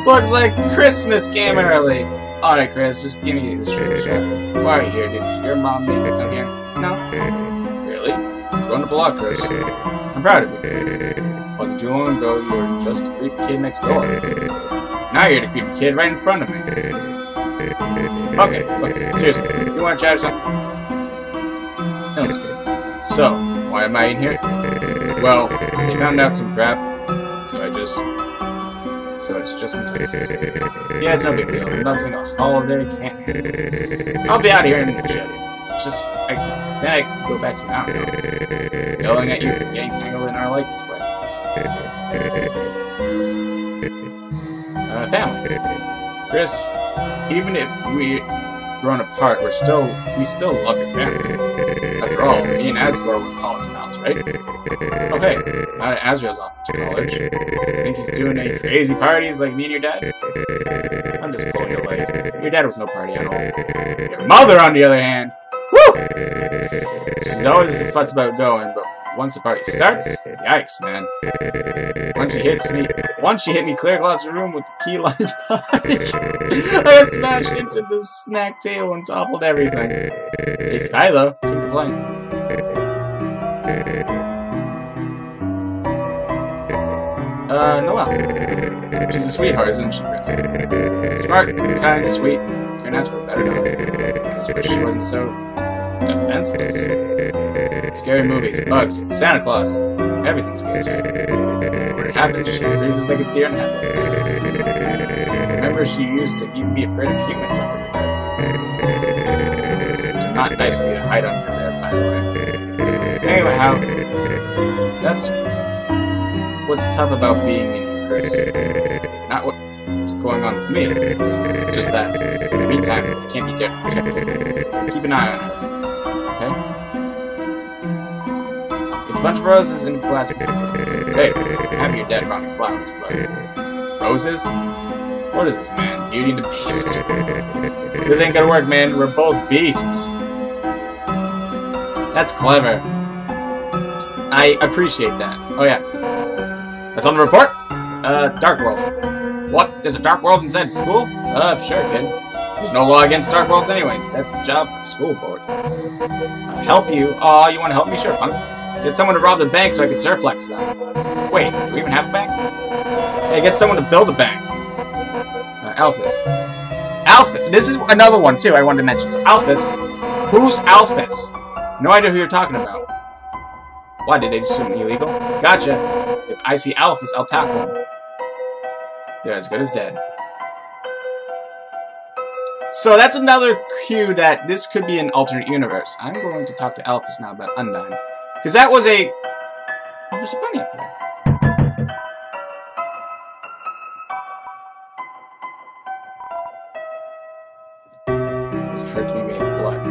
Looks like Christmas came early. Alright, Chris, just give me this shit. Why are you here, dude? Your mom made you come here? No? Really? You're going to block, Chris. I'm proud of you. Wasn't too long ago, you were just a creepy kid next door. Now you're the creepy kid right in front of me. Okay, look, seriously, you want to chat or something? Illness. So, why am I in here? Well, they found out some crap, so it's just some tests. Yeah, it's no big deal. Nothing a holiday can't. I'll be out of here in a minute. It's just, then I can go back to the mountain. Yelling at you for getting tangled in our light display. Family. Chris, even if we've grown apart, we still love your family. After all, me and Asgore were college pals, right? Oh hey, now that Azrael's off to college, think he's doing any crazy parties like me and your dad? I'm just pulling your leg. Your dad was no party at all. Your mother, on the other hand, woo! She's always a fuss about going, but once the party starts, yikes, man. Once she hit me clear across the room with the key lime pie. I got smashed into the snack table and toppled everything. Tastes fine though, couldn't complain. Noelle. She's a sweetheart, isn't she, Chris? Smart, kind, sweet. Couldn't ask for better now. I just wish she wasn't so defenseless. Scary movies, bugs, Santa Claus. Everything scares her. When it happens, she freezes like a deer in headlights. Remember, she used to even be afraid of humans under her bed. It was not nice of you to hide under there, by the way. Anyway, that's what's tough about being in Chris. Not what's going on with me. Just that, in the meantime, you can't be careful. Keep an eye on her. Okay? It's a bunch of roses in a plastic tube. Hey, having your dad brought me flowers, but roses? What is this, man? Beauty and the Beast? This ain't gonna work, man. We're both beasts. That's clever. I appreciate that. Oh yeah. That's on the report? Dark World. What? There's a Dark World inside school? Sure, kid. There's no law against Dark Worlds anyways. That's a job for the school board. Help you? Aw, you wanna help me? Sure, punk. Get someone to rob the bank so I can surplex them. Wait, do we even have a bank? Hey, get someone to build a bank. Alphys. Alphys! This is another one, too, I wanted to mention. So, Alphys. Who's Alphys? No idea who you're talking about. Why, did they do something illegal? Gotcha. If I see Alphys, I'll tackle him. They're as good as dead. So that's another cue that this could be an alternate universe. I'm going to talk to Alphys now about Undyne. Because that was a... Oh, there's a bunny up there. It's hard to be made of blood.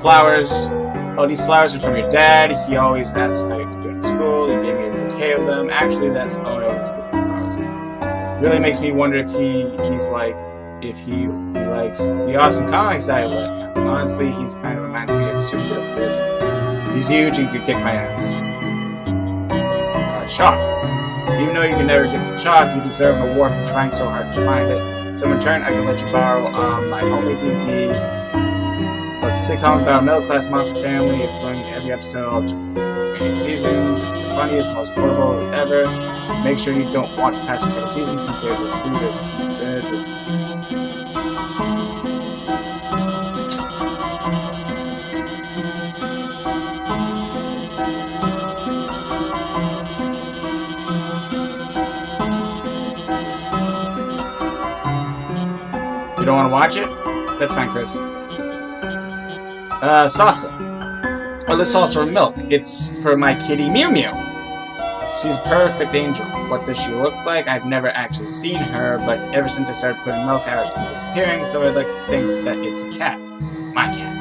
Flowers. Oh, these flowers are from your dad. He always asks how you're doing at school. He gave me a bouquet of them. Actually, that's... Oh, no, it's flowers. Really makes me wonder if he likes the awesome comics I read. Honestly, he's kind of reminds me of a superhero Chris. He's huge and could kick my ass. Chalk. Even though you can never get the chalk, you deserve an award for trying so hard to find it. So in return, I can let you borrow my homely DVD. It's a sitcom about a middle-class monster family. It's going every episode, 8 seasons. It's the funniest, most portable ever. Make sure you don't watch past the second season since there's a food You don't want to watch it? That's fine, Chris. Salsa. Oh, this is also for milk. It's for my kitty Mew Mew. She's a perfect angel. What does she look like? I've never actually seen her, but ever since I started putting milk out, it's been disappearing, so I'd like to think that it's a cat. My cat.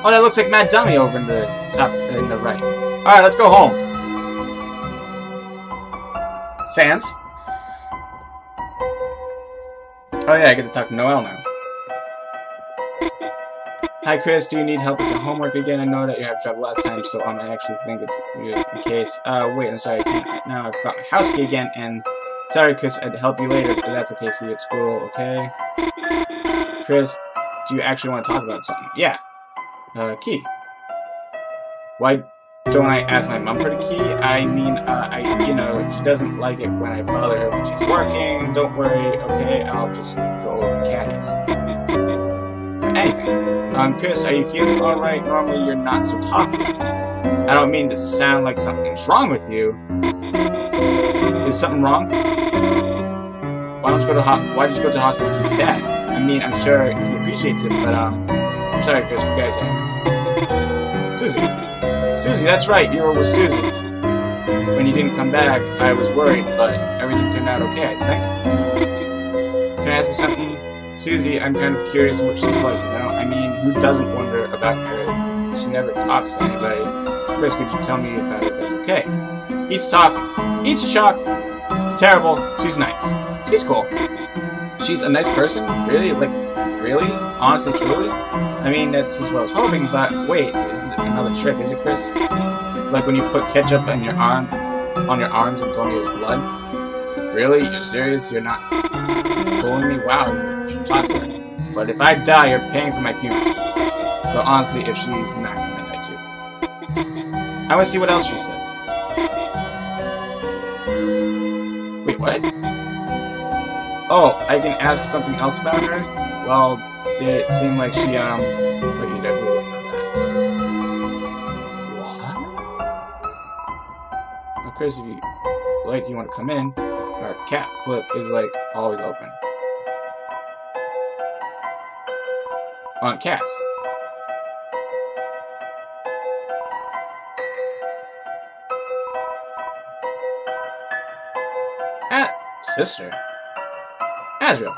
Oh, that looks like Mad Dummy over in the top, in the right. Alright, let's go home. Sans? Oh yeah, I get to talk to Noelle now. Hi Chris, do you need help with your homework again? I know that you had trouble last time, so I actually think it's the case. Wait, I'm sorry, I can't. Now I forgot my house key again, and sorry Chris, I'd help you later, but that's okay, see you at school, okay? Chris, do you actually want to talk about something? Yeah. Key. Why don't I ask my mom for the key? I mean, you know, she doesn't like it when I bother her when she's working. Don't worry, okay? I'll just go over caddies. Anything. Chris, are you feeling alright? Normally you're not so talkative. I don't mean to sound like something's wrong with you. Is something wrong? Why did you go to the hospital to see your dad? I mean, I'm sure he appreciates it, but I'm sorry, Chris, you guys Susie. Susie, that's right, you were with Susie. When you didn't come back, I was worried, but everything turned out okay, I think. Can I ask you something? Susie, I'm kind of curious what she's like, you know? I mean, who doesn't wonder about her? She never talks to anybody. Chris, could you tell me about it? That's okay. Eats talk. Eats chalk. Terrible. She's nice. She's cool. She's a nice person? Really? Like, really? Honestly, truly? I mean, that's just what I was hoping, but wait, is it another trick, is it, Chris? Like when you put ketchup on your arms and told me it was blood? Really? You're serious? You're not fooling me? Wow, you should talk to her. But if I die, you're paying for my funeral. But honestly, if she's nice, I think I do. I want to see what else she says. Wait, what? Oh, I can ask something else about her? Well, did it seem like she, wait, you definitely wouldn't know that. What? Of course, if you like, you want to come in, our cat flip is, like, always open. On cats. Sister. Azrael.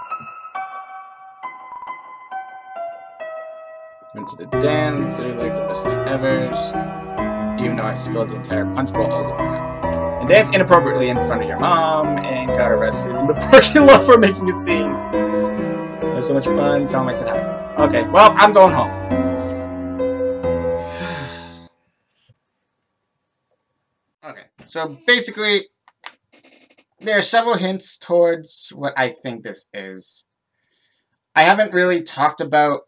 Went to the dance, they're like the best thing ever. Even though I spilled the entire punch bowl all over them. And danced inappropriately in front of your mom and got arrested in the parking lot for making a scene. It was so much fun. Tell him I said hi. Okay, well, I'm going home. Okay, so basically, there are several hints towards what I think this is. I haven't really talked about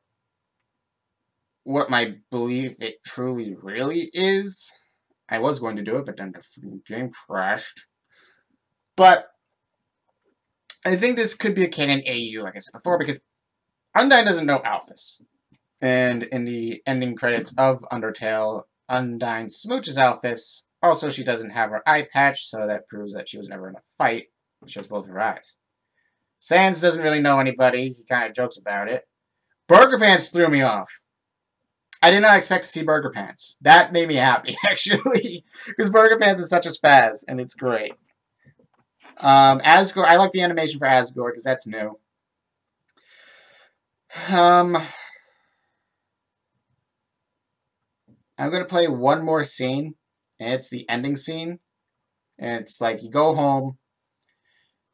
what my belief it truly really is. I was going to do it, but then the game crashed. But I think this could be a canon AU, like I said before, because Undyne doesn't know Alphys. And in the ending credits of Undertale, Undyne smooches Alphys. Also, she doesn't have her eye patch, so that proves that she was never in a fight. She has both her eyes. Sans doesn't really know anybody. He kind of jokes about it. Burger Pants threw me off. I did not expect to see Burger Pants. That made me happy, actually. Because Burger Pants is such a spaz, and it's great. Asgore, I like the animation for Asgore, because that's new. I'm going to play one more scene, and it's the ending scene. And it's like, you go home.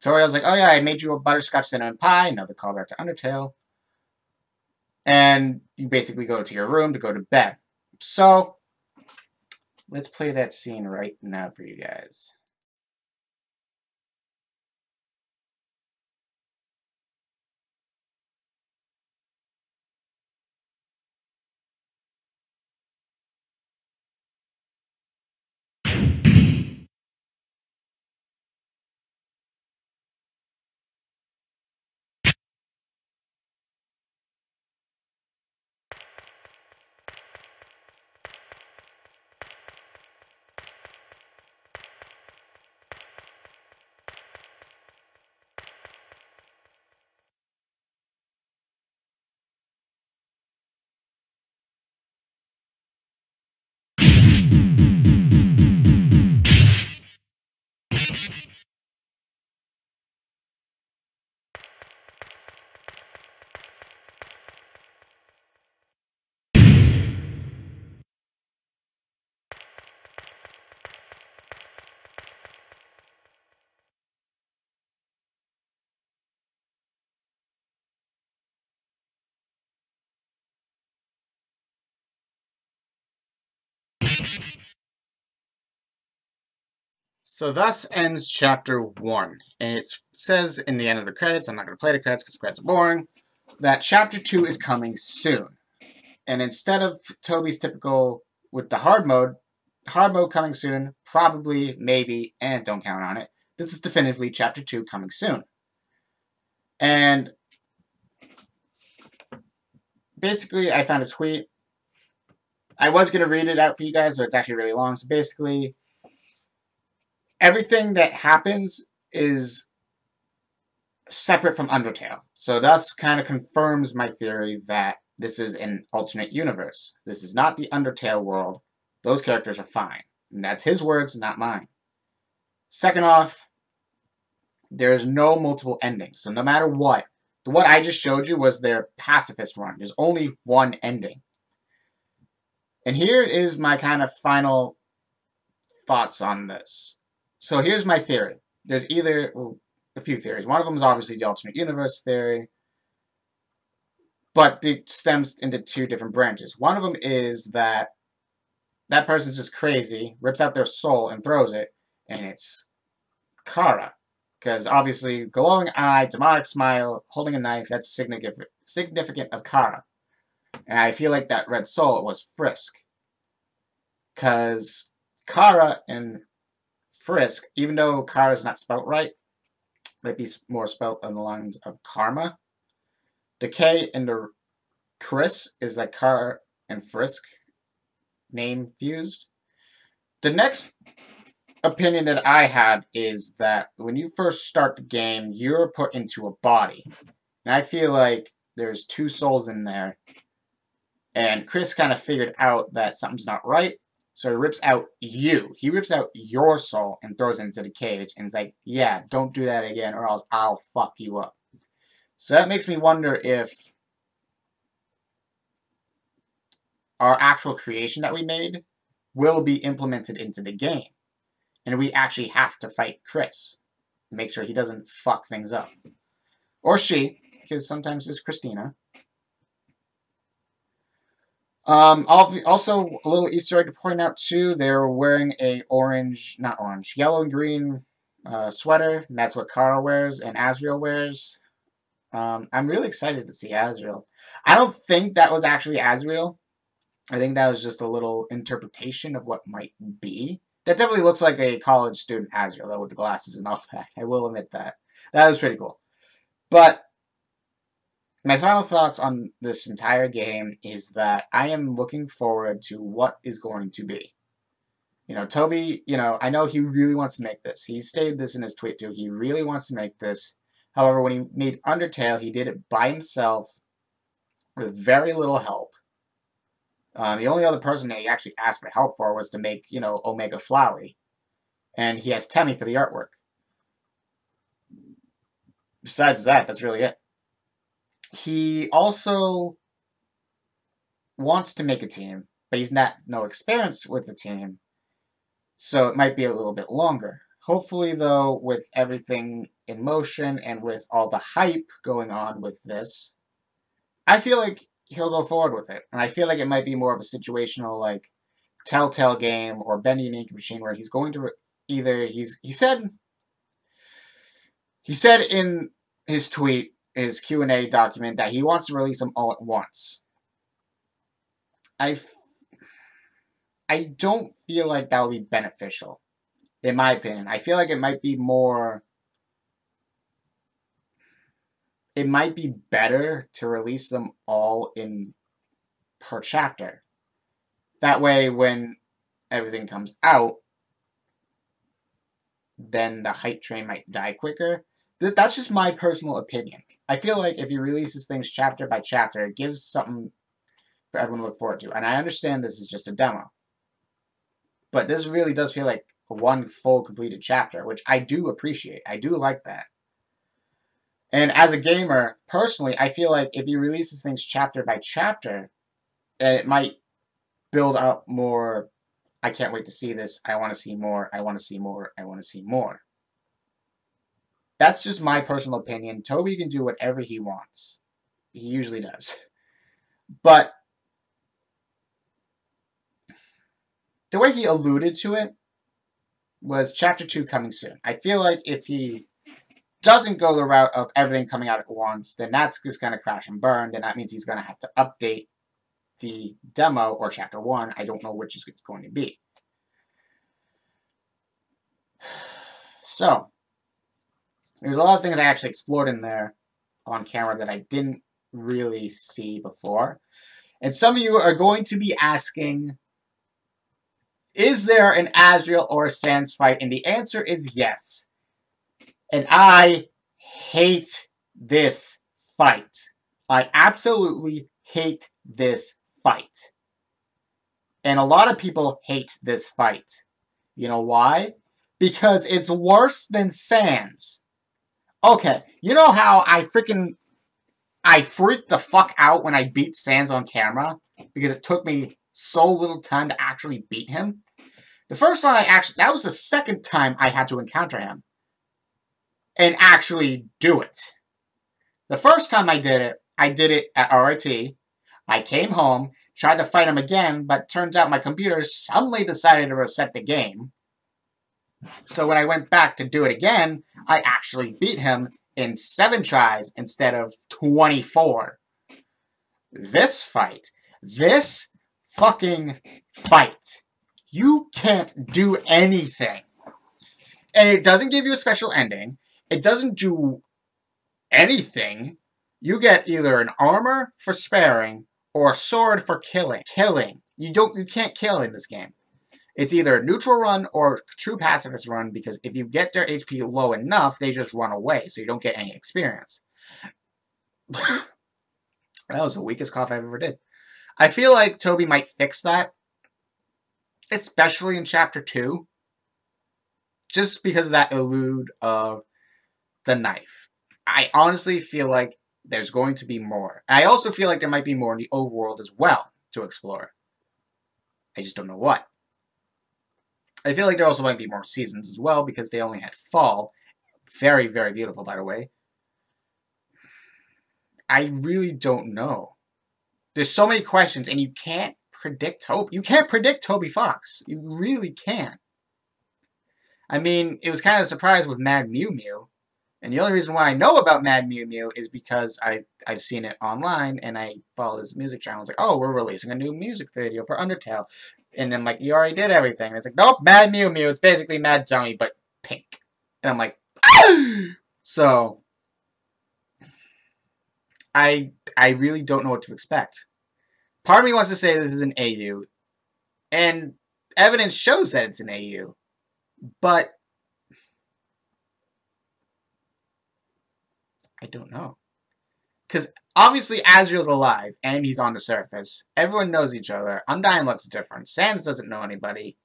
Toriel's like, oh yeah, I made you a butterscotch cinnamon pie. Another callback to Undertale. And you basically go to your room to go to bed. So, let's play that scene right now for you guys. So thus ends chapter 1. And it says in the end of the credits, I'm not going to play the credits because the credits are boring, that chapter 2 is coming soon. And instead of Toby's typical with the hard mode coming soon, probably, maybe, and don't count on it, this is definitively chapter 2 coming soon. And basically, I found a tweet. I was going to read it out for you guys, but it's actually really long. So basically, everything that happens is separate from Undertale. So thus kind of confirms my theory that this is an alternate universe. This is not the Undertale world. Those characters are fine. And that's his words, not mine. Second off, there's no multiple endings. So no matter what I just showed you was their pacifist run. There's only one ending. And here is my kind of final thoughts on this. So here's my theory. There's either a few theories. One of them is obviously the alternate universe theory. But it stems into two different branches. One of them is that that person's just crazy, rips out their soul and throws it, and it's Kara. Because obviously, glowing eye, demonic smile, holding a knife, that's significant of Kara. And I feel like that red soul was Frisk. Because Kara and Frisk, even though Kara's not spelt right, might be more spelt on the lines of karma. The K in the Chris is like Kara and Frisk name fused. The next opinion that I have is that when you first start the game, you're put into a body. And I feel like there's two souls in there. And Chris kind of figured out that something's not right. So he rips out you. He rips out your soul and throws it into the cage. And it's like, yeah, don't do that again or else I'll fuck you up. So that makes me wonder if our actual creation that we made will be implemented into the game. And we actually have to fight Chris. Make sure he doesn't fuck things up. Or she, because sometimes it's Christina. Also, a little Easter egg to point out too, they're wearing a yellow and green sweater, and that's what Kara wears and Azrael wears. I'm really excited to see Azrael. I don't think that was actually Azrael. I think that was just a little interpretation of what might be. That definitely looks like a college student Azrael, though, with the glasses and all that. I will admit that. That was pretty cool. But my final thoughts on this entire game is that I am looking forward to what is going to be. You know, Toby, I know he really wants to make this. He stated this in his tweet, too. He really wants to make this. However, when he made Undertale, he did it by himself with very little help. The only other person that he actually asked for help for was to make, Omega Flowey. And he has Temmie for the artwork. Besides that, that's really it. He also wants to make a team, but he's no experience with the team. So it might be a little bit longer. Hopefully, though, with everything in motion and with all the hype going on with this, I feel like he'll go forward with it. And I feel like it might be more of a situational, like, Telltale game or Bendy and Ink Machine where he's going to he said in his tweet, his Q&A document, that he wants to release them all at once. I don't feel like that would be beneficial, in my opinion. I feel like it might be better to release them all per chapter. That way, when everything comes out, then the hype train might die quicker. That's just my personal opinion. I feel like if he releases things chapter by chapter, it gives something for everyone to look forward to. And I understand this is just a demo. But this really does feel like one full completed chapter, which I do appreciate. I do like that. And as a gamer, personally, I feel like if he releases things chapter by chapter, it might build up more, I can't wait to see this, I want to see more, I want to see more, I want to see more. That's just my personal opinion. Toby can do whatever he wants. He usually does. But the way he alluded to it, was Chapter 2 coming soon. I feel like if he doesn't go the route of everything coming out at once, then that's just going to crash and burn, and that means he's going to have to update the demo or Chapter 1. I don't know which is going to be. So, there's a lot of things I actually explored in there on camera that I didn't really see before. And some of you are going to be asking, is there an Azrael or a Sans fight? And the answer is yes. And I hate this fight. I absolutely hate this fight. And a lot of people hate this fight. You know why? Because it's worse than Sans. Okay, you know how I freaked the fuck out when I beat Sans on camera? Because it took me so little time to actually beat him? The first time that was the second time I had to encounter him. And actually do it. The first time I did it at RIT. I came home, tried to fight him again, but turns out my computer suddenly decided to reset the game. So when I went back to do it again, I actually beat him in 7 tries instead of 24. This fucking fight, you can't do anything. And it doesn't give you a special ending. It doesn't do anything. You get either an armor for sparing or a sword for killing. You can't kill in this game. It's either a neutral run or true pacifist run, because if you get their HP low enough, they just run away, so you don't get any experience. That was the weakest cough I've ever did. I feel like Toby might fix that, especially in Chapter 2, just because of that elude of the knife. I honestly feel like there's going to be more. I also feel like there might be more in the overworld as well to explore. I just don't know what. I feel like there also might be more seasons as well, because they only had fall. Very, very beautiful, by the way. I really don't know. There's so many questions, and you can't predict Toby. You can't predict Toby Fox. You really can't. I mean, it was kind of a surprise with Mad Mew Mew. And the only reason why I know about Mad Mew Mew is because I've seen it online, and I follow his music channel. It's like, oh, we're releasing a new music video for Undertale. And then, like, you already did everything. And it's like, nope, Mad Mew Mew. It's basically Mad Dummy, but pink. And I'm like, so, I really don't know what to expect. Part of me wants to say this is an AU. And evidence shows that it's an AU. But I don't know. Because obviously Azrael's alive, and he's on the surface. Everyone knows each other. Undyne looks different. Sans doesn't know anybody.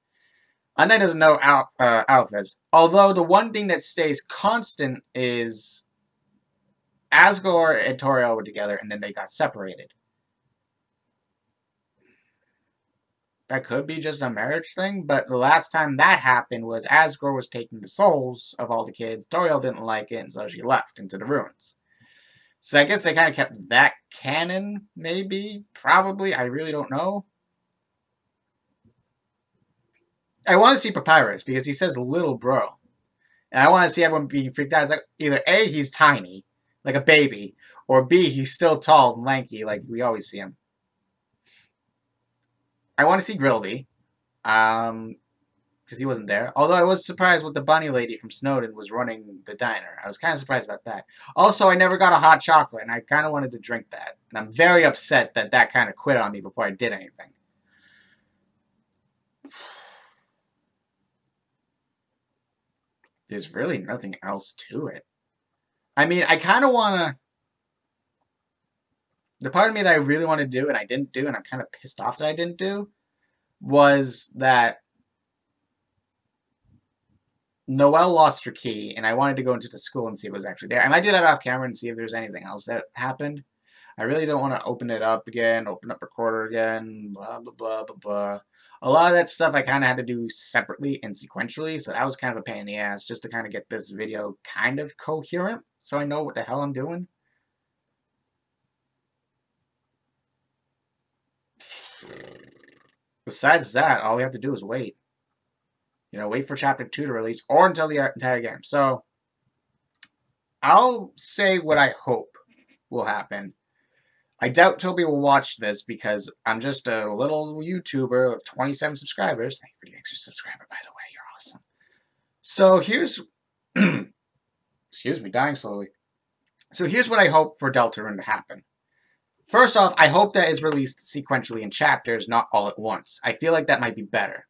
Undyne doesn't know Alphys. Although the one thing that stays constant is Asgore and Toriel were together, and then they got separated. That could be just a marriage thing, but the last time that happened was Asgore was taking the souls of all the kids. Toriel didn't like it, and so she left into the ruins. So I guess they kind of kept that canon, maybe, probably. I really don't know. I want to see Papyrus, because he says little bro. And I want to see everyone being freaked out. It's like, either A, he's tiny, like a baby, or B, he's still tall and lanky, like we always see him. I want to see Grilby, because he wasn't there. Although I was surprised with the bunny lady from Snowden was running the diner. I was kind of surprised about that. Also, I never got a hot chocolate, and I kind of wanted to drink that. And I'm very upset that that kind of quit on me before I did anything. There's really nothing else to it. I mean, I kind of want to... The part of me that I really want to do, and I didn't do, and I'm kind of pissed off that I didn't do, was that Noelle lost her key, and I wanted to go into the school and see if it was actually there. And I did that off camera and see if there's anything else that happened. I really don't want to open it up again, open up Recorder again, blah, blah, blah, blah, blah. A lot of that stuff I kind of had to do separately and sequentially, so that was kind of a pain in the ass, just to kind of get this video kind of coherent, so I know what the hell I'm doing. Besides that, all we have to do is wait. You know, wait for Chapter 2 to release, or until the entire game. So, I'll say what I hope will happen. I doubt Toby will watch this because I'm just a little YouTuber of 27 subscribers. Thank you for the extra subscriber, by the way. You're awesome. So here's... excuse me, dying slowly. So here's what I hope for Deltarune to happen. First off, I hope that it's released sequentially in chapters, not all at once. I feel like that might be better.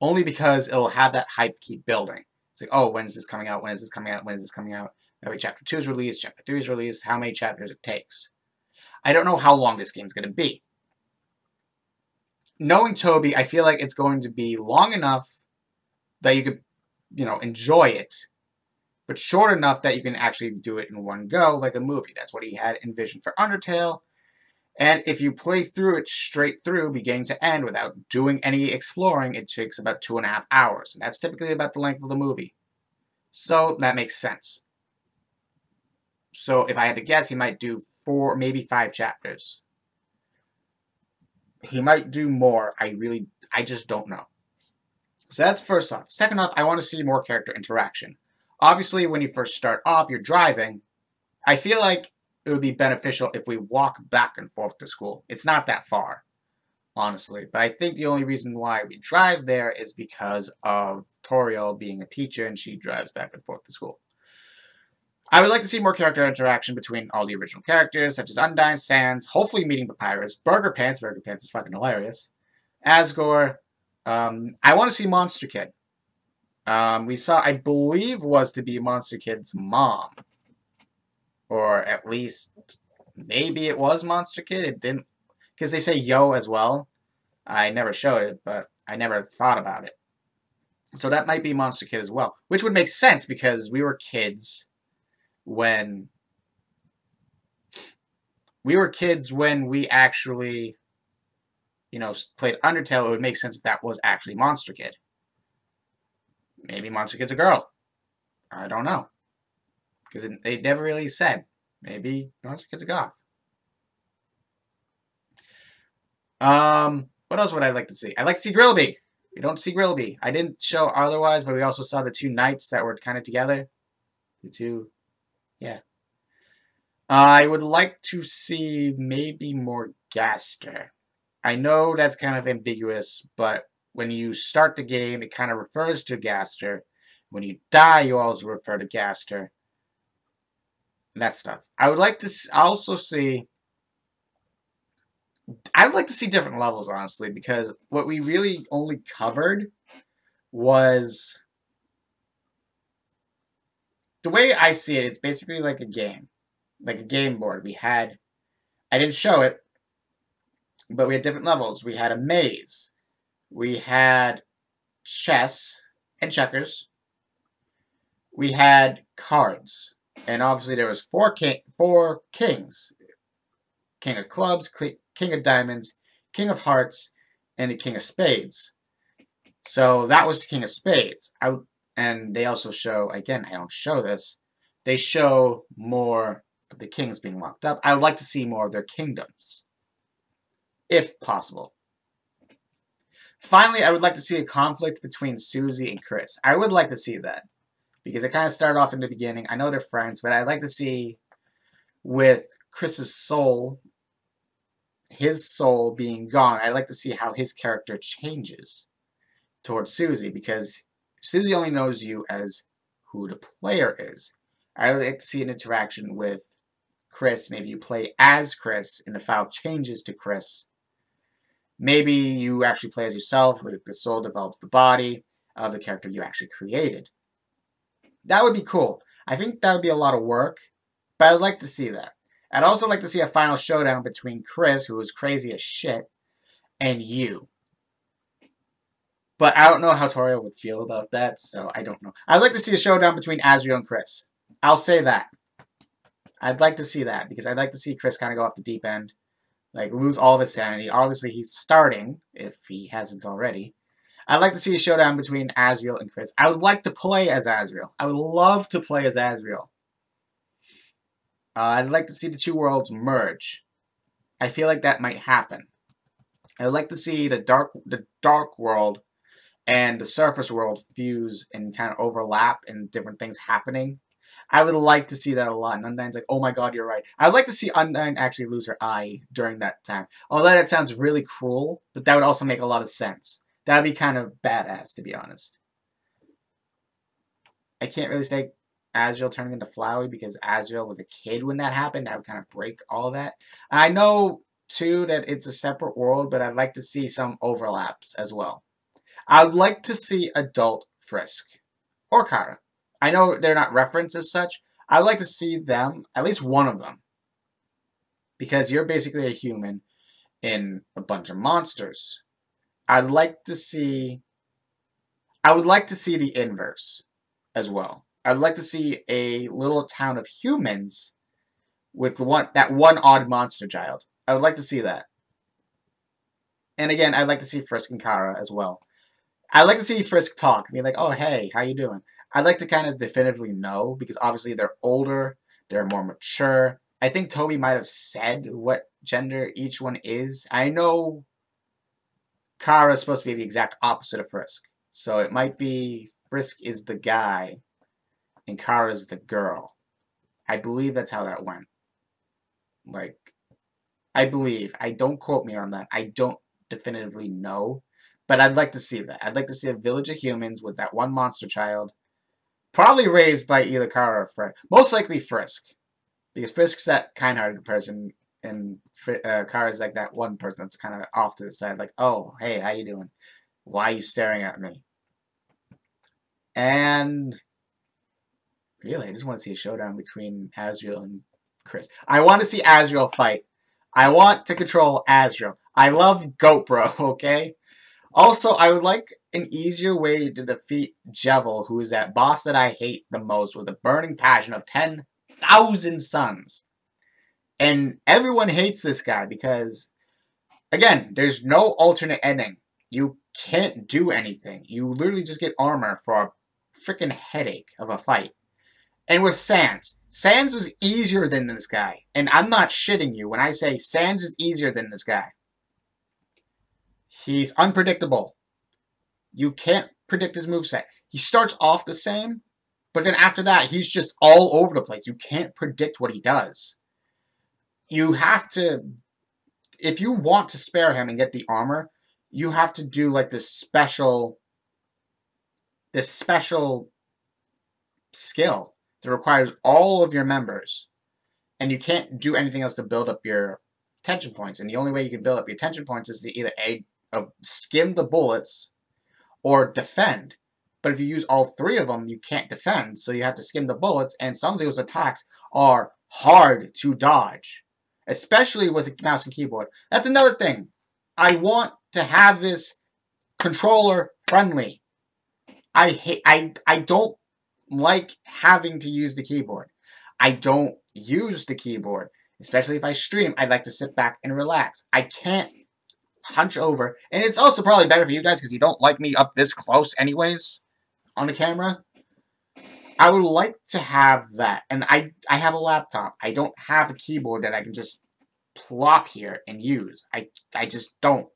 Only because it'll have that hype keep building. It's like, oh, when is this coming out? When is this coming out? When is this coming out? That way Chapter 2 is released, Chapter 3 is released, how many chapters it takes. I don't know how long this game's going to be. Knowing Toby, I feel like it's going to be long enough that you could, you know, enjoy it, but short enough that you can actually do it in one go, like a movie. That's what he had envisioned for Undertale. And if you play through it straight through, beginning to end, without doing any exploring, it takes about 2.5 hours. And that's typically about the length of the movie. So that makes sense. So if I had to guess, he might do 4, maybe 5 chapters. He might do more. I just don't know. So that's first off. Second off, I want to see more character interaction. Obviously, when you first start off, you're driving. I feel like it would be beneficial if we walk back and forth to school. It's not that far, honestly. But I think the only reason why we drive there is because of Toriel being a teacher and she drives back and forth to school. I would like to see more character interaction between all the original characters, such as Undyne, Sans, hopefully meeting Papyrus, Burger Pants is fucking hilarious, Asgore. I want to see Monster Kid. We saw, I believe, was to be Monster Kid's mom. Or at least, maybe it was Monster Kid. It didn't, because they say Yo as well. I never showed it, but I never thought about it. So that might be Monster Kid as well. Which would make sense, because we were kids when we actually, you know, played Undertale. It would make sense if that was actually Monster Kid. Maybe Monster Kid's a girl. I don't know. Because they never really said. Maybe Monster Kid's a goth. What else would I like to see? I'd like to see Grillby. We don't see Grillby. I didn't show otherwise, but we also saw the 2 knights that were kind of together. The 2... yeah. I would like to see maybe more Gaster. I know that's kind of ambiguous, but when you start the game, it kind of refers to Gaster. When you die, you also refer to Gaster. And that stuff. I would like to also see... I would like to see different levels, honestly, because what we really only covered was... the way I see it, it's basically like a game. Like a game board. We had... I didn't show it, but we had different levels. We had a maze. We had chess and checkers. We had cards. And obviously there was 4 kings. King of clubs, king of diamonds, king of hearts, and a king of spades. So that was the king of spades. And they also show, again, I don't show this, they show more of the kings being locked up. I would like to see more of their kingdoms, if possible. Finally, I would like to see a conflict between Susie and Chris. I would like to see that, because it kind of started off in the beginning. I know they're friends, but I'd like to see, with Chris's soul, his soul being gone, I'd like to see how his character changes towards Susie, because Susie only knows you as who the player is. I would like to see an interaction with Chris. Maybe you play as Chris and the file changes to Chris. Maybe you actually play as yourself, like the soul develops the body of the character you actually created. That would be cool. I think that would be a lot of work, but I'd like to see that. I'd also like to see a final showdown between Chris, who is crazy as shit, and you. But I don't know how Toriel would feel about that, so I don't know. I'd like to see a showdown between Asriel and Chris. I'll say that. I'd like to see that, because I'd like to see Chris kind of go off the deep end. Like, lose all of his sanity. Obviously, he's starting, if he hasn't already. I'd like to see a showdown between Asriel and Chris. I would like to play as Asriel. I would love to play as Asriel. I'd like to see the 2 worlds merge. I feel like that might happen. I would like to see the dark world and the surface world fuse and kind of overlap and different things happening. I would like to see that a lot. And Undyne's like, oh my god, you're right. I'd like to see Undyne actually lose her eye during that time. Although that sounds really cruel, but that would also make a lot of sense. That would be kind of badass, to be honest. I can't really say Azrael turning into Flowey because Azrael was a kid when that happened. That would kind of break all that. I know, too, that it's a separate world, but I'd like to see some overlaps as well. I'd like to see adult Frisk or Kara. I know they're not referenced as such. I'd like to see them, at least one of them, because you're basically a human in a bunch of monsters. I would like to see the inverse as well. I'd like to see a little town of humans with that one odd monster child. I would like to see that. And again, I'd like to see Frisk and Kara as well. I'd like to see Frisk talk and be like, oh, hey, how you doing? I'd like to kind of definitively know, because obviously they're older, they're more mature. I think Toby might have said what gender each one is. I know Kara is supposed to be the exact opposite of Frisk. So it might be Frisk is the guy and Kara is the girl. I believe that's how that went. Like, I believe. I don't quote me on that. I don't definitively know. But I'd like to see that. I'd like to see a village of humans with that one monster child. Probably raised by either Kara or Frisk. Most likely Frisk. Because Frisk's that kind-hearted person. And Kara's like that one person that's kind of off to the side. Like, oh, hey, how you doing? Why are you staring at me? And really, I just want to see a showdown between Azrael and Chris. I want to see Azrael fight. I want to control Azrael. I love Goat Bro, okay? Also, I would like an easier way to defeat Jevil, who is that boss that I hate the most with a burning passion of 10,000 suns. And everyone hates this guy because, again, there's no alternate ending. You can't do anything. You literally just get armor for a freaking headache of a fight. And with Sans was easier than this guy. And I'm not shitting you when I say Sans is easier than this guy. He's unpredictable. You can't predict his moveset. He starts off the same, but then after that, he's just all over the place. You can't predict what he does. You have to, if you want to spare him and get the armor, you have to do like this special skill that requires all of your members. And you can't do anything else to build up your tension points. And the only way you can build up your tension points is to either skim the bullets or defend. But if you use all three of them, you can't defend. So you have to skim the bullets. And some of those attacks are hard to dodge. Especially with a mouse and keyboard. That's another thing. I want to have this controller friendly. I don't like having to use the keyboard. I don't use the keyboard. Especially if I stream, I'd like to sit back and relax. I can't hunch over. And it's also probably better for you guys because you don't like me up this close anyways on the camera. I would like to have that. And I have a laptop. I don't have a keyboard that I can just plop here and use. I just don't.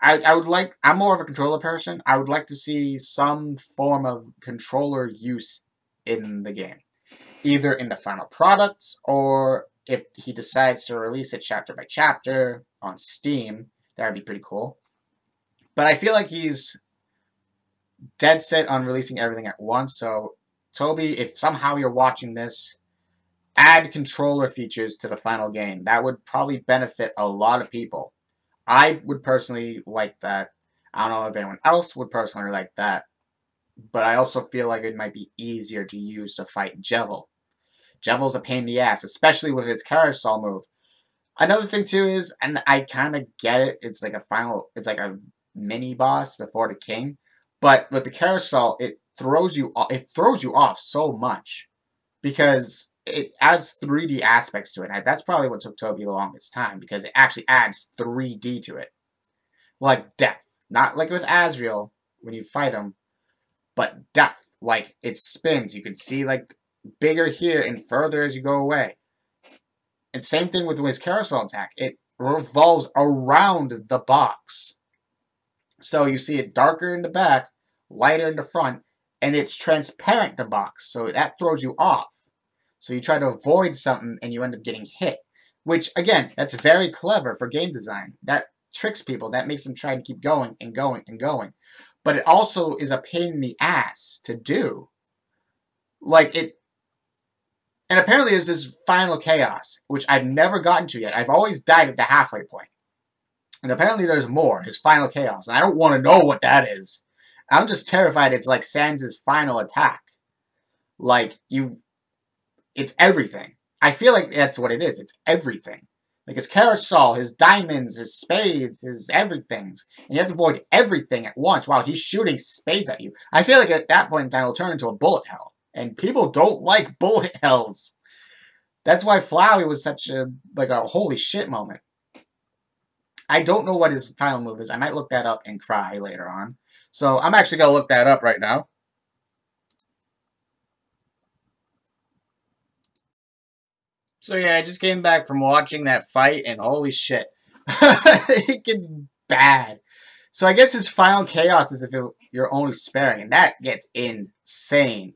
I would like, I'm more of a controller person. I would like to see some form of controller use in the game. Either in the final products, or if he decides to release it chapter by chapter on Steam, that would be pretty cool. But I feel like he's dead set on releasing everything at once. So, Toby, if somehow you're watching this, add controller features to the final game. That would probably benefit a lot of people. I would personally like that. I don't know if anyone else would personally like that. But I also feel like it might be easier to use to fight Jevil. Jevil's a pain in the ass, especially with his carousel move. Another thing too is, and I kind of get it, it's like a mini boss before the king. But with the carousel, it throws you off so much because it adds 3D aspects to it. And that's probably what took Toby the longest time, because it actually adds 3D to it. Like depth. Not like with Azrael when you fight him, but depth. Like it spins. You can see like bigger here and further as you go away. And same thing with his carousel attack. It revolves around the box. So you see it darker in the back, lighter in the front, and it's transparent, the box. So that throws you off. So you try to avoid something and you end up getting hit. Which, again, that's very clever for game design. That tricks people. That makes them try to keep going and going and going. But it also is a pain in the ass to do. Like, it... And apparently there's this final chaos, which I've never gotten to yet. I've always died at the halfway point. And apparently there's more, his final chaos. And I don't want to know what that is. I'm just terrified it's like Sans' final attack. Like, it's everything. I feel like that's what it is. It's everything. Like his carousel, his diamonds, his spades, his everythings. And you have to avoid everything at once while he's shooting spades at you. I feel like at that point in time it'll turn into a bullet hell. And people don't like bullet hells. That's why Flowey was such a holy shit moment. I don't know what his final move is. I might look that up and cry later on. So I'm actually going to look that up right now. So yeah, I just came back from watching that fight and holy shit. It gets bad. So I guess his final chaos is if you're only sparing, and that gets insane.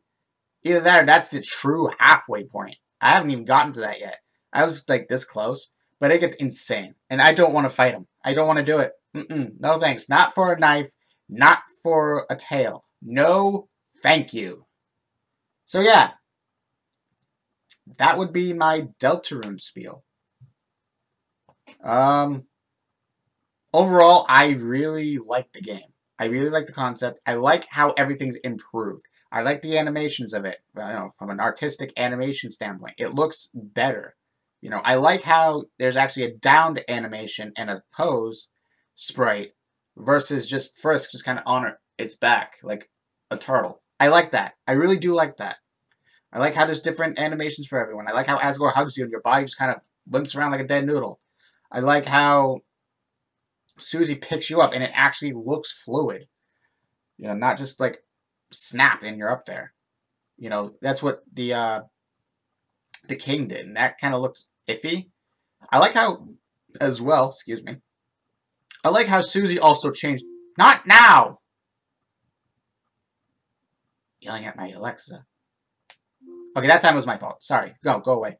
Either that or that's the true halfway point. I haven't even gotten to that yet. I was like this close, but it gets insane. And I don't want to fight him. I don't want to do it. No thanks. Not for a knife. Not for a tail. No thank you. So yeah. That would be my Deltarune spiel. Overall, I really like the game. I really like the concept. I like how everything's improved. I like the animations of it, from an artistic animation standpoint. It looks better. I like how there's actually a downed animation and a pose sprite versus just Frisk just kind of on its back like a turtle. I like that. I really do like that. I like how there's different animations for everyone. I like how Asgore hugs you and your body just kind of limps around like a dead noodle. I like how Susie picks you up and it actually looks fluid. Not just like snap and you're up there. That's what the king did, and that kind of looks iffy. I like how, as well, excuse me, I like how Susie also changed. Not now! Yelling at my Alexa. Okay, that time was my fault. Sorry. Go away.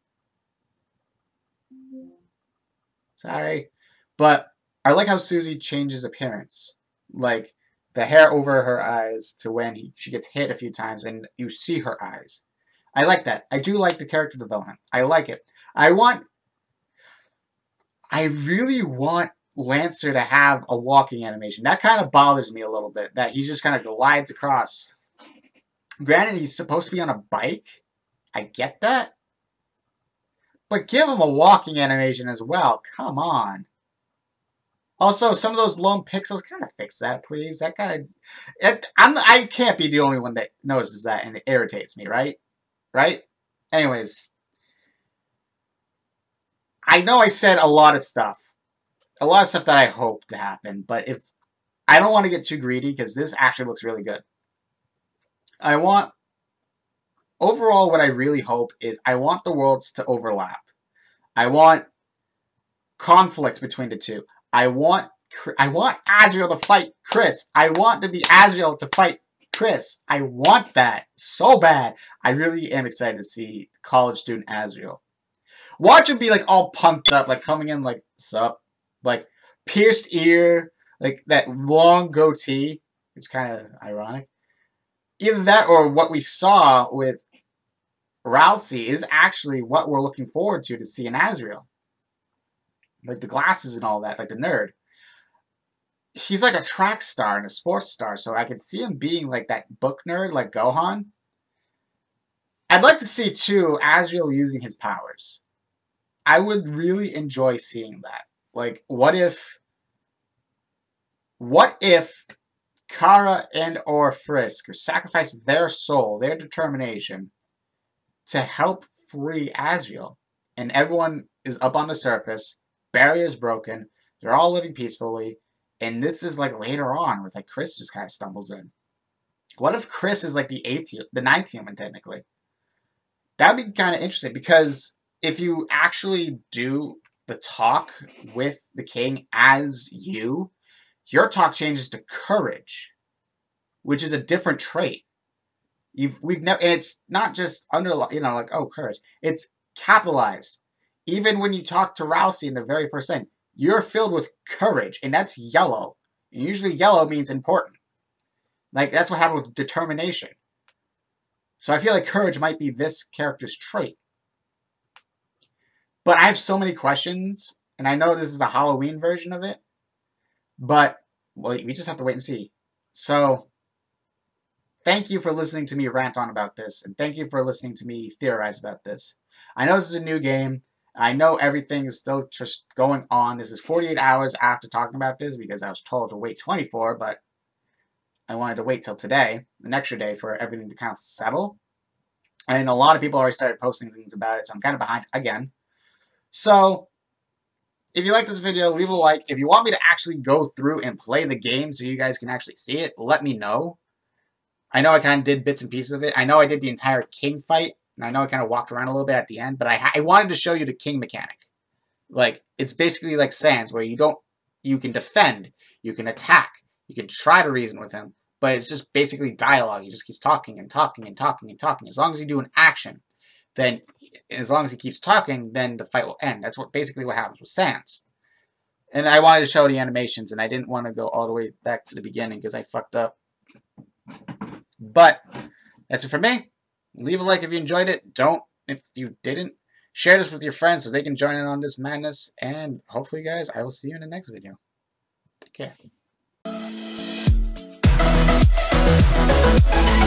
Sorry. But I like how Susie changes appearance. Like, the hair over her eyes to when she gets hit a few times and you see her eyes. I like that. I do like the character development. I like it. I really want Lancer to have a walking animation. That kind of bothers me a little bit, that he just kind of glides across. Granted, he's supposed to be on a bike. I get that. But give him a walking animation as well. Come on. Also, some of those lone pixels, kind of fix that, please. That kind of... I can't be the only one that notices that, and it irritates me, right? Right? Anyways. I know I said a lot of stuff. A lot of stuff that I hope to happen, but if... I don't want to get too greedy, because this actually looks really good. Overall, what I really hope is I want the worlds to overlap. I want conflicts between the two. I want Azrael to fight Chris. I want to be Azrael to fight Chris. I want that so bad. I really am excited to see college student Azrael. Watch him be like all pumped up, like coming in like, sup? Like pierced ear, like that long goatee. It's kind of ironic. Either that or what we saw with Rousey is actually what we're looking forward to see in Azrael. Like the glasses and all that, like the nerd. He's like a track star and a sports star, so I could see him being like that book nerd, like Gohan. I'd like to see, too, Azrael using his powers. I would really enjoy seeing that. Like, what if Kara and or Frisk sacrificed their soul, their determination, to help free Azrael? And everyone is up on the surface, barrier's broken, they're all living peacefully, and this is like later on with like Chris just kind of stumbles in. What if Chris is like the ninth human technically? That'd be kind of interesting, because if you actually do the talk with the king as you, Your talk changes to courage, which is a different trait. We've never, and it's not just underlined, you know, like, oh, courage. It's capitalized. Even when you talk to Rousey in the very first thing, you're filled with courage, and that's yellow. And usually yellow means important. Like, that's what happened with determination. So I feel like courage might be this character's trait. But I have so many questions, and I know this is the Halloween version of it, but, well, we just have to wait and see. So, thank you for listening to me rant on about this, and thank you for listening to me theorize about this. I know this is a new game. I know everything is still just going on. This is 48 hours after talking about this because I was told to wait 24, but I wanted to wait till today, an extra day, for everything to kind of settle. And a lot of people already started posting things about it, so I'm kind of behind again. So, if you like this video, leave a like. If you want me to actually go through and play the game so you guys can actually see it, let me know. I know I kind of did bits and pieces of it. I know I did the entire king fight. And I know I kind of walked around a little bit at the end, but I wanted to show you the king mechanic. Like, it's basically like Sans, where you can defend, you can attack, you can try to reason with him, but it's just basically dialogue. He just keeps talking and talking and talking and talking. As long as you do an action, then, as long as he keeps talking, then the fight will end. That's basically what happens with Sans. And I wanted to show the animations, and I didn't want to go all the way back to the beginning because I fucked up. But, that's it for me. Leave a like if you enjoyed it. Don't if you didn't. Share this with your friends so they can join in on this madness. And hopefully, guys, I will see you in the next video. Take care.